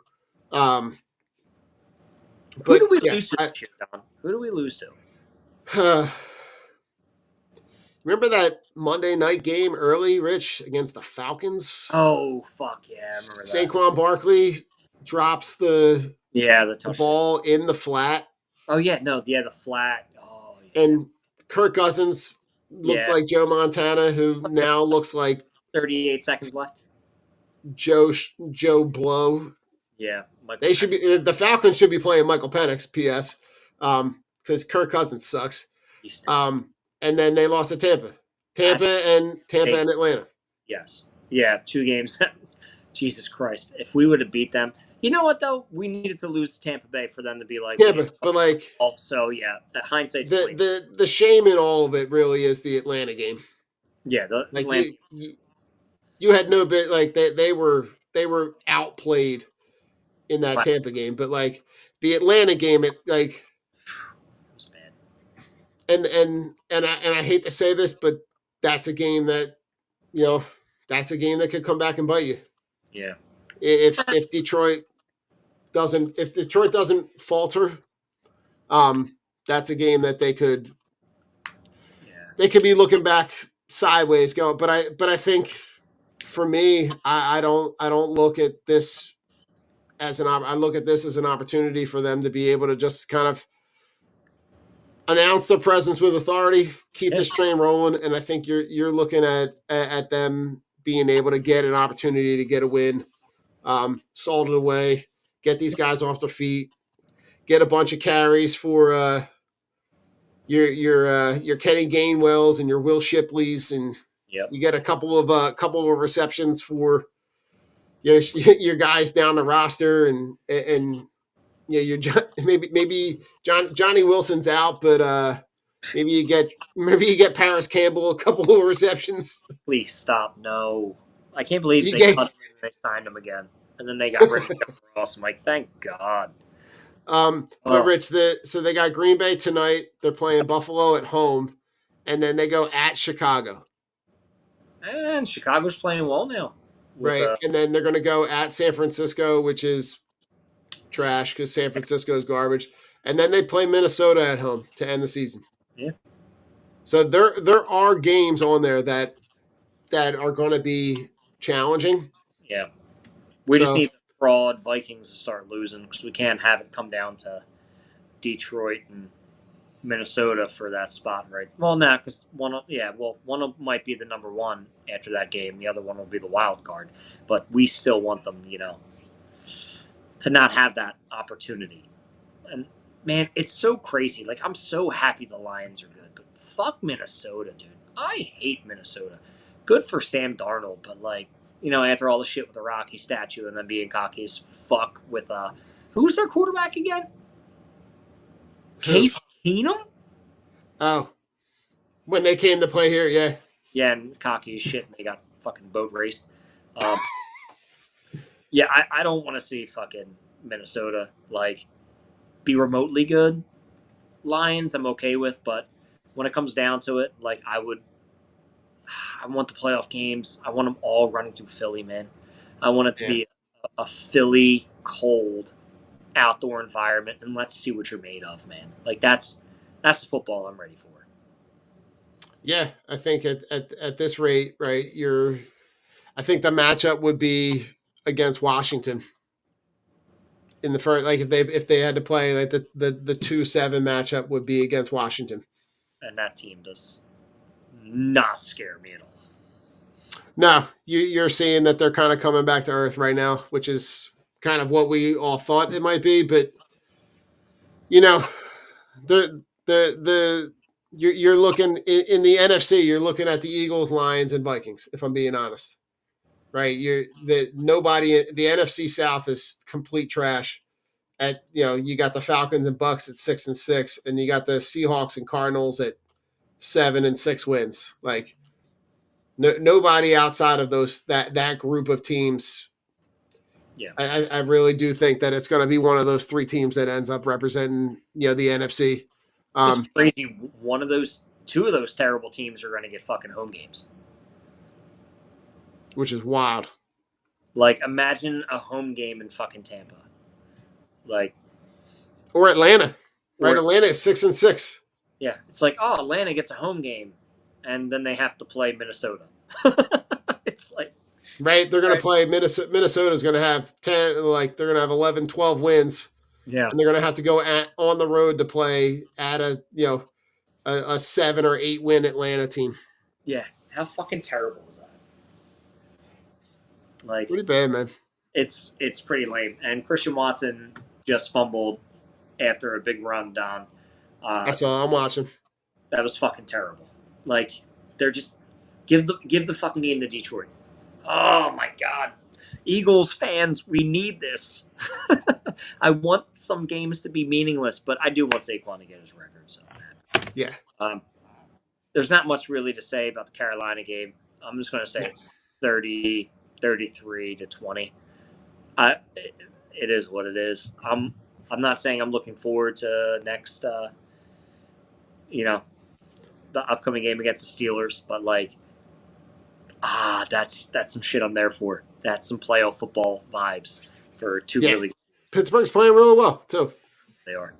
Speaker 6: Who do we lose to this year, Don? Who do we lose to?
Speaker 5: Remember that Monday night game early, Rich, against the Falcons?
Speaker 6: Oh, fuck yeah, I remember that.
Speaker 5: Saquon Barkley drops the ball in the flat.
Speaker 6: Oh, yeah, the flat. Oh, yeah.
Speaker 5: And Kirk Cousins looked like Joe Montana, who now looks like
Speaker 6: 38 seconds left.
Speaker 5: Joe Blow.
Speaker 6: Yeah.
Speaker 5: The Falcons should be playing Michael Penix, P.S., because Kirk Cousins sucks. And then they lost to Tampa and Atlanta.
Speaker 6: Yes. Yeah, 2 games. Jesus Christ. If we would have beat them. You know what, though? We needed to lose to Tampa Bay for them to be like.
Speaker 5: Tampa, but like.
Speaker 6: Also, yeah, hindsight's
Speaker 5: the shame in all of it really is the Atlanta game.
Speaker 6: Yeah.
Speaker 5: Atlanta. You had no bit, like, they were outplayed in that Tampa game, but like the Atlanta game, it like.
Speaker 6: It was bad.
Speaker 5: And I hate to say this, but that's a game that, that's a game that could come back and bite you.
Speaker 6: Yeah.
Speaker 5: If Detroit doesn't falter, that's a game that they could be looking back sideways going. But I think for me, I don't look at this as I look at this as an opportunity for them to be able to just kind of announce their presence with authority, keep this train rolling, and I think you're looking at them being able to get an opportunity to get a win, salt it away, get these guys off their feet, get a bunch of carries for your Kenny Gainwells and your Will Shipleys, and you get a couple of receptions for your guys down the roster, and you're maybe Johnny Wilson's out, but maybe you get Paris Campbell a couple of receptions.
Speaker 6: Please stop! No, I can't believe they cut him and they signed him again, and then they got rid of Joe Ross. I'm like, thank God.
Speaker 5: But Rich, so they got Green Bay tonight. They're playing Buffalo at home, and then they go at Chicago.
Speaker 6: And Chicago's playing well now.
Speaker 5: Right, and then they're going to go at San Francisco, which is trash because San Francisco is garbage. And then they play Minnesota at home to end the season.
Speaker 6: Yeah.
Speaker 5: So there are games on there that are going to be challenging.
Speaker 6: Yeah. We just need the fraud Vikings to start losing because we can't have it come down to Detroit and Minnesota for that spot, right? Well, now because one of them might be the number 1 after that game. The other one will be the wild card, but we still want them, to not have that opportunity. And man, it's so crazy. Like, I'm so happy the Lions are good, but fuck Minnesota, dude. I hate Minnesota. Good for Sam Darnold, but like, after all the shit with the Rocky statue and then being cocky as fuck with who's their quarterback again? Case Keenum?
Speaker 5: Oh, when they came to play here, yeah.
Speaker 6: Yeah, and cocky as shit, and they got fucking boat raced. Yeah, I don't want to see fucking Minnesota, like, be remotely good. Lions I'm okay with, but when it comes down to it, like, I want the playoff games. I want them all running through Philly, man. I want it to be a Philly cold outdoor environment, and let's see what you're made of, man. Like, that's the football I'm ready for.
Speaker 5: Yeah, I think at this rate, right, I think the matchup would be against Washington in the first. Like if they had to play, like the 2-7 matchup would be against Washington.
Speaker 6: And that team does not scare me at all.
Speaker 5: No, you're seeing that they're kind of coming back to earth right now, which is kind of what we all thought it might be. But you know, you're looking in the NFC. You're looking at the Eagles, Lions, and Vikings. If I'm being honest, right? The NFC South is complete trash. You got the Falcons and Bucks at 6-6, and you got the Seahawks and Cardinals at 7-6 wins. Like nobody outside of that group of teams.
Speaker 6: Yeah,
Speaker 5: I really do think that it's going to be one of those three teams that ends up representing the NFC.
Speaker 6: Just crazy. Two of those terrible teams are going to get fucking home games,
Speaker 5: which is wild.
Speaker 6: Like imagine a home game in fucking Tampa,
Speaker 5: or Atlanta, right? Atlanta is 6-6.
Speaker 6: Yeah, it's like Atlanta gets a home game, and then they have to play Minnesota. It's like.
Speaker 5: Right, they're going to play Minnesota. Minnesota's going to have 10, like they're going to have 11, 12 wins.
Speaker 6: Yeah,
Speaker 5: and they're going to have to go on the road to play at a 7 or 8 win Atlanta team.
Speaker 6: Yeah, how fucking terrible is that? Like
Speaker 5: pretty bad, man.
Speaker 6: It's pretty lame. And Christian Watson just fumbled after a big run down.
Speaker 5: I saw. I'm watching.
Speaker 6: That was fucking terrible. Like they're just give the fucking game to Detroit. Oh my God. Eagles fans, we need this. I want some games to be meaningless, but I do want Saquon to get his record. So
Speaker 5: yeah.
Speaker 6: There's not much really to say about the Carolina game. I'm just going to say 30, 33-20. It is what it is. I'm not saying I'm looking forward to next, the upcoming game against the Steelers, but that's some shit I'm there for. That's some playoff football vibes for two really.
Speaker 5: Pittsburgh's playing really well too.
Speaker 6: They are.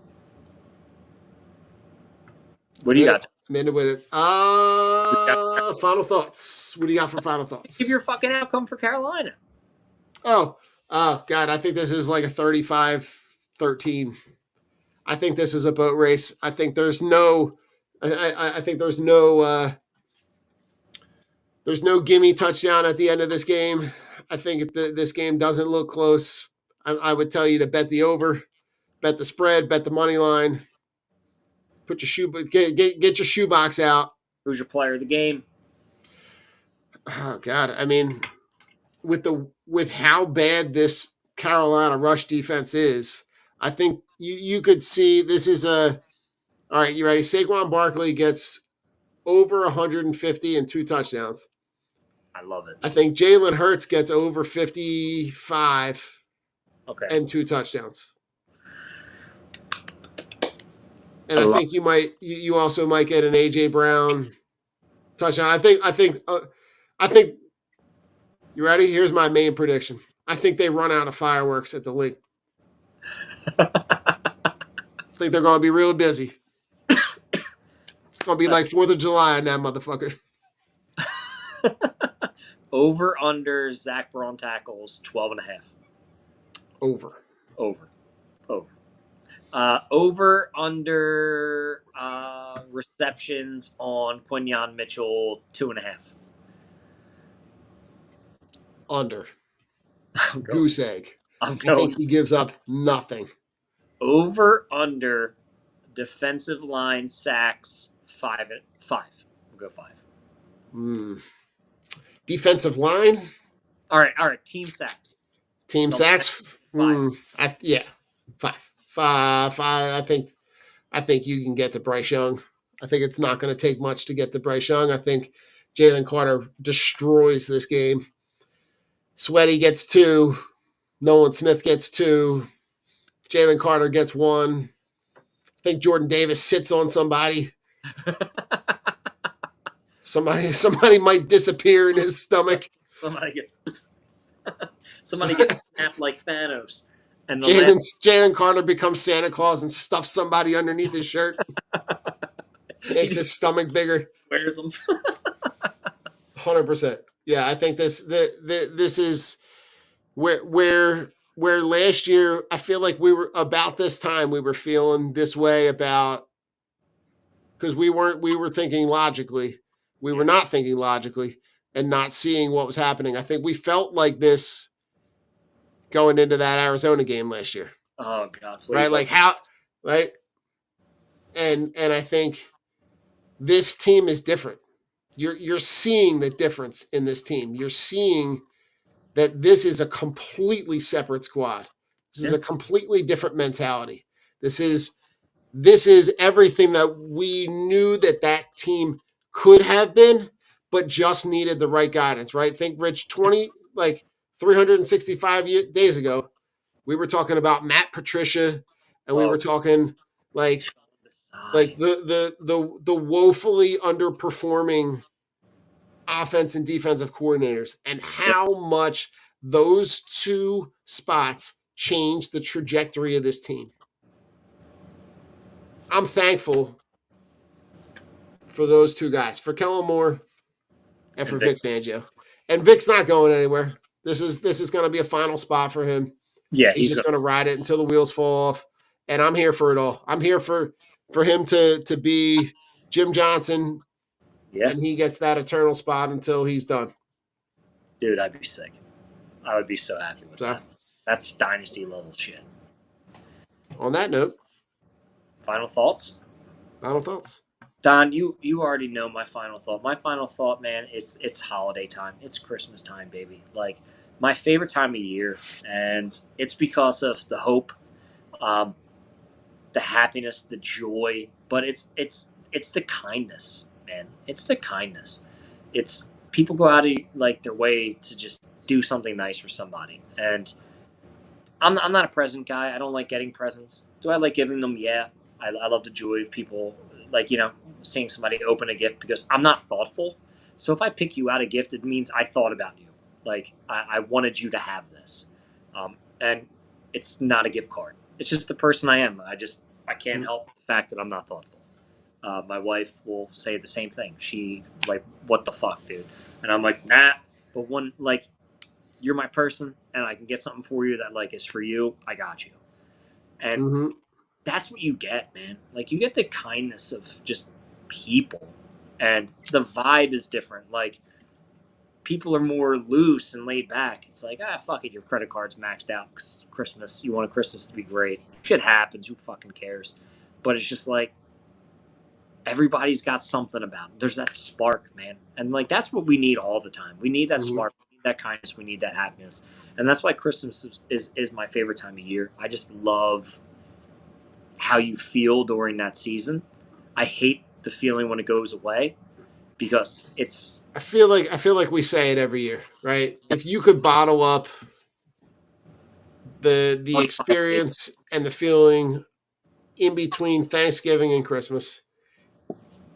Speaker 6: What do you got?
Speaker 5: I'm into with it. Final thoughts. What do you got for final thoughts?
Speaker 6: Give your fucking outcome for Carolina.
Speaker 5: Oh God, I think this is like a 35-13. I think this is a boat race. I think there's no. I think there's no. There's no gimme touchdown at the end of this game. I think this game doesn't look close. I would tell you to bet the over, bet the spread, bet the money line. Put your get your shoebox out.
Speaker 6: Who's your player of the game?
Speaker 5: Oh God, I mean, with how bad this Carolina rush defense is, I think you could see this is a. All right, you ready? Saquon Barkley gets over 150 and 2 touchdowns.
Speaker 6: I love it.
Speaker 5: I think Jalen Hurts gets over 55 and 2 touchdowns. And I think you also might get an AJ Brown touchdown. I think you ready? Here's my main prediction. I think they run out of fireworks at the link. I think they're going to be real busy. It's going to be like 4th of July on that motherfucker.
Speaker 6: Over under Zach Braun tackles 12.5.
Speaker 5: Over.
Speaker 6: Over under receptions on Quinyon Mitchell 2.5.
Speaker 5: Under. Goose egg. I
Speaker 6: going.
Speaker 5: think he gives up nothing.
Speaker 6: Over under defensive line sacks 5. We'll go 5.
Speaker 5: Defensive line.
Speaker 6: All right. Team sacks.
Speaker 5: Sacks.
Speaker 6: 5.
Speaker 5: 5. 5. I think you can get to Bryce Young. I think it's not going to take much to get to Bryce Young. I think Jalen Carter destroys this game. Sweaty gets 2. Nolan Smith gets 2. Jalen Carter gets 1. I think Jordan Davis sits on somebody. Somebody might disappear in his stomach.
Speaker 6: Somebody gets snapped like Thanos. And
Speaker 5: Jalen Carter becomes Santa Claus and stuffs somebody underneath his shirt. Makes his stomach bigger.
Speaker 6: Wears them.
Speaker 5: 100%. Yeah, I think this is where last year I feel like we were about this time we were feeling this way about because we were thinking logically. We were not thinking logically and not seeing what was happening. I think we felt like this going into that Arizona game last year.
Speaker 6: Oh God, please.
Speaker 5: Right? Like how right? And I think this team is different. You're seeing the difference in this team. You're seeing that this is a completely separate squad. This is a completely different mentality. This is everything that we knew that team could have been, but just needed the right guidance, right? Think, Rich, 365 days ago, we were talking about Matt Patricia, and we were talking like the woefully underperforming offense and defensive coordinators, and how much those two spots changed the trajectory of this team. I'm thankful for those two guys, for Kellen Moore and for Vic Fangio. And Vic's not going anywhere. This is going to be a final spot for him.
Speaker 6: Yeah,
Speaker 5: He's just going to ride it until the wheels fall off. And I'm here for it all. I'm here for him to be Jim Johnson.
Speaker 6: Yeah.
Speaker 5: And he gets that eternal spot until he's done.
Speaker 6: Dude, I'd be sick. I would be so happy with that. That's dynasty level shit.
Speaker 5: On that note,
Speaker 6: final thoughts?
Speaker 5: Final thoughts.
Speaker 6: Don, you already know my final thought. My final thought, man, is it's holiday time. It's Christmas time, baby. Like, my favorite time of year, and it's because of the hope, the happiness, the joy, but it's the kindness, man. It's the kindness. It's people go out of like their way to just do something nice for somebody. And I'm not a present guy. I don't like getting presents. Do I like giving them? Yeah. I love the joy of people, like, seeing somebody open a gift, because I'm not thoughtful. So if I pick you out a gift, it means I thought about you. Like, I wanted you to have this. And it's not a gift card. It's just the person I am. I can't help the fact that I'm not thoughtful. My wife will say the same thing. She, like, what the fuck, dude? And I'm like, nah. But when, like, you're my person and I can get something for you that, like, is for you, I got you. And that's what you get, man. Like, you get the kindness of just people, and the vibe is different. Like, people are more loose and laid back. It's like, fuck it, your credit card's maxed out because Christmas. You want Christmas to be great. Shit happens. Who fucking cares? But it's just like, everybody's got something about it. There's that spark, man. And, like, that's what we need all the time. We need that spark. We need that kindness. We need that happiness. And that's why Christmas is my favorite time of year. I just love how you feel during that season. I hate the feeling when it goes away, because it's...
Speaker 5: I feel like we say it every year, right? If you could bottle up the experience and the feeling in between Thanksgiving and Christmas,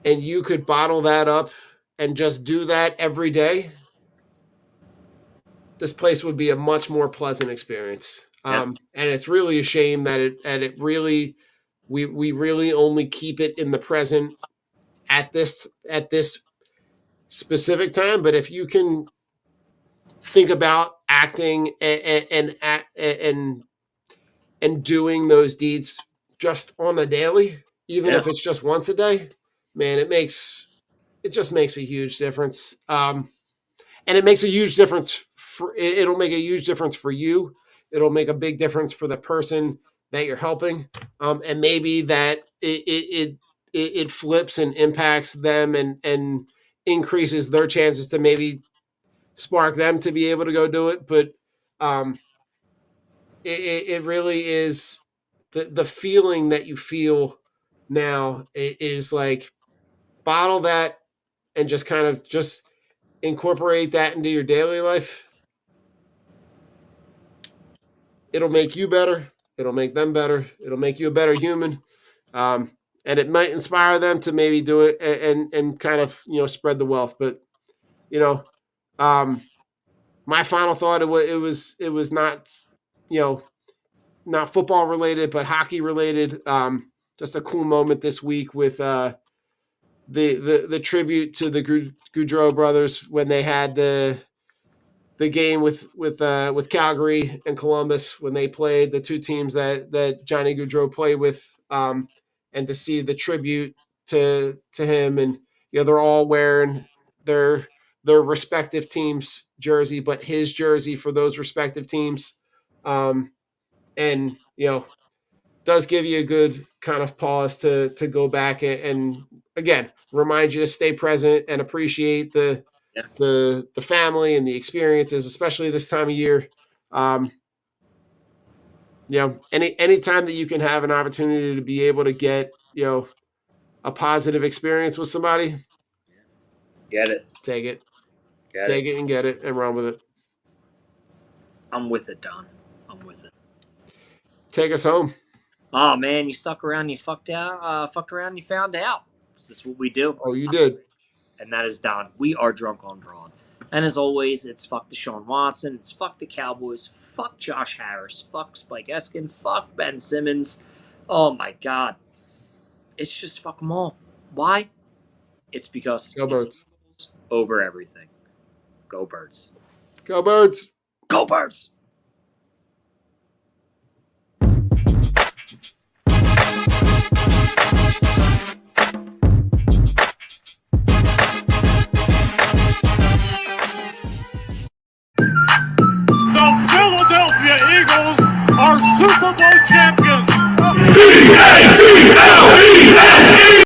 Speaker 5: and you could bottle that up and just do that every day, this place would be a much more pleasant experience. And it's really a shame that it really, we really only keep it in the present at this specific time. But if you can think about acting and doing those deeds just on the daily, even if it's just once a day, man, it just makes a huge difference. And it makes a huge difference it'll make a huge difference for you. It'll make a big difference for the person that you're helping. And maybe that it flips and impacts them and increases their chances to maybe spark them to be able to go do it. But it really is the feeling that you feel now is like, bottle that and just kind of just incorporate that into your daily life. It'll make you better. It'll make them better. It'll make you a better human. And it might inspire them to maybe do it and kind of, spread the wealth. But, my final thought, it was not, not football related, but hockey related. Just a cool moment this week with the tribute to the Goudreau brothers when they had the the game with Calgary and Columbus when they played, the two teams that Johnny Gaudreau played with, and to see the tribute to him, and they're all wearing their respective teams' jersey, but his jersey for those respective teams, and does give you a good kind of pause to go back and again remind you to stay present and appreciate the family and the experiences, especially this time of year. Any time that you can have an opportunity to be able to get a positive experience with somebody,
Speaker 6: Get it.
Speaker 5: take it,
Speaker 6: Get
Speaker 5: take
Speaker 6: it.
Speaker 5: it and get it and run with it.
Speaker 6: I'm with it, Don. I'm with it.
Speaker 5: Take us home.
Speaker 6: Oh man, you stuck around, you fucked around, you found out. This is what we do.
Speaker 5: Oh, you did.
Speaker 6: And that is Don. We are drunk on broad. And as always, it's fuck Deshaun Watson, it's fuck the Cowboys, fuck Josh Harris, fuck Spike Eskin, fuck Ben Simmons. Oh my god. It's just fuck them all. Why? It's because
Speaker 5: Go Birds.
Speaker 6: it's over everything. Go Birds.
Speaker 5: Go Birds.
Speaker 6: Go Birds!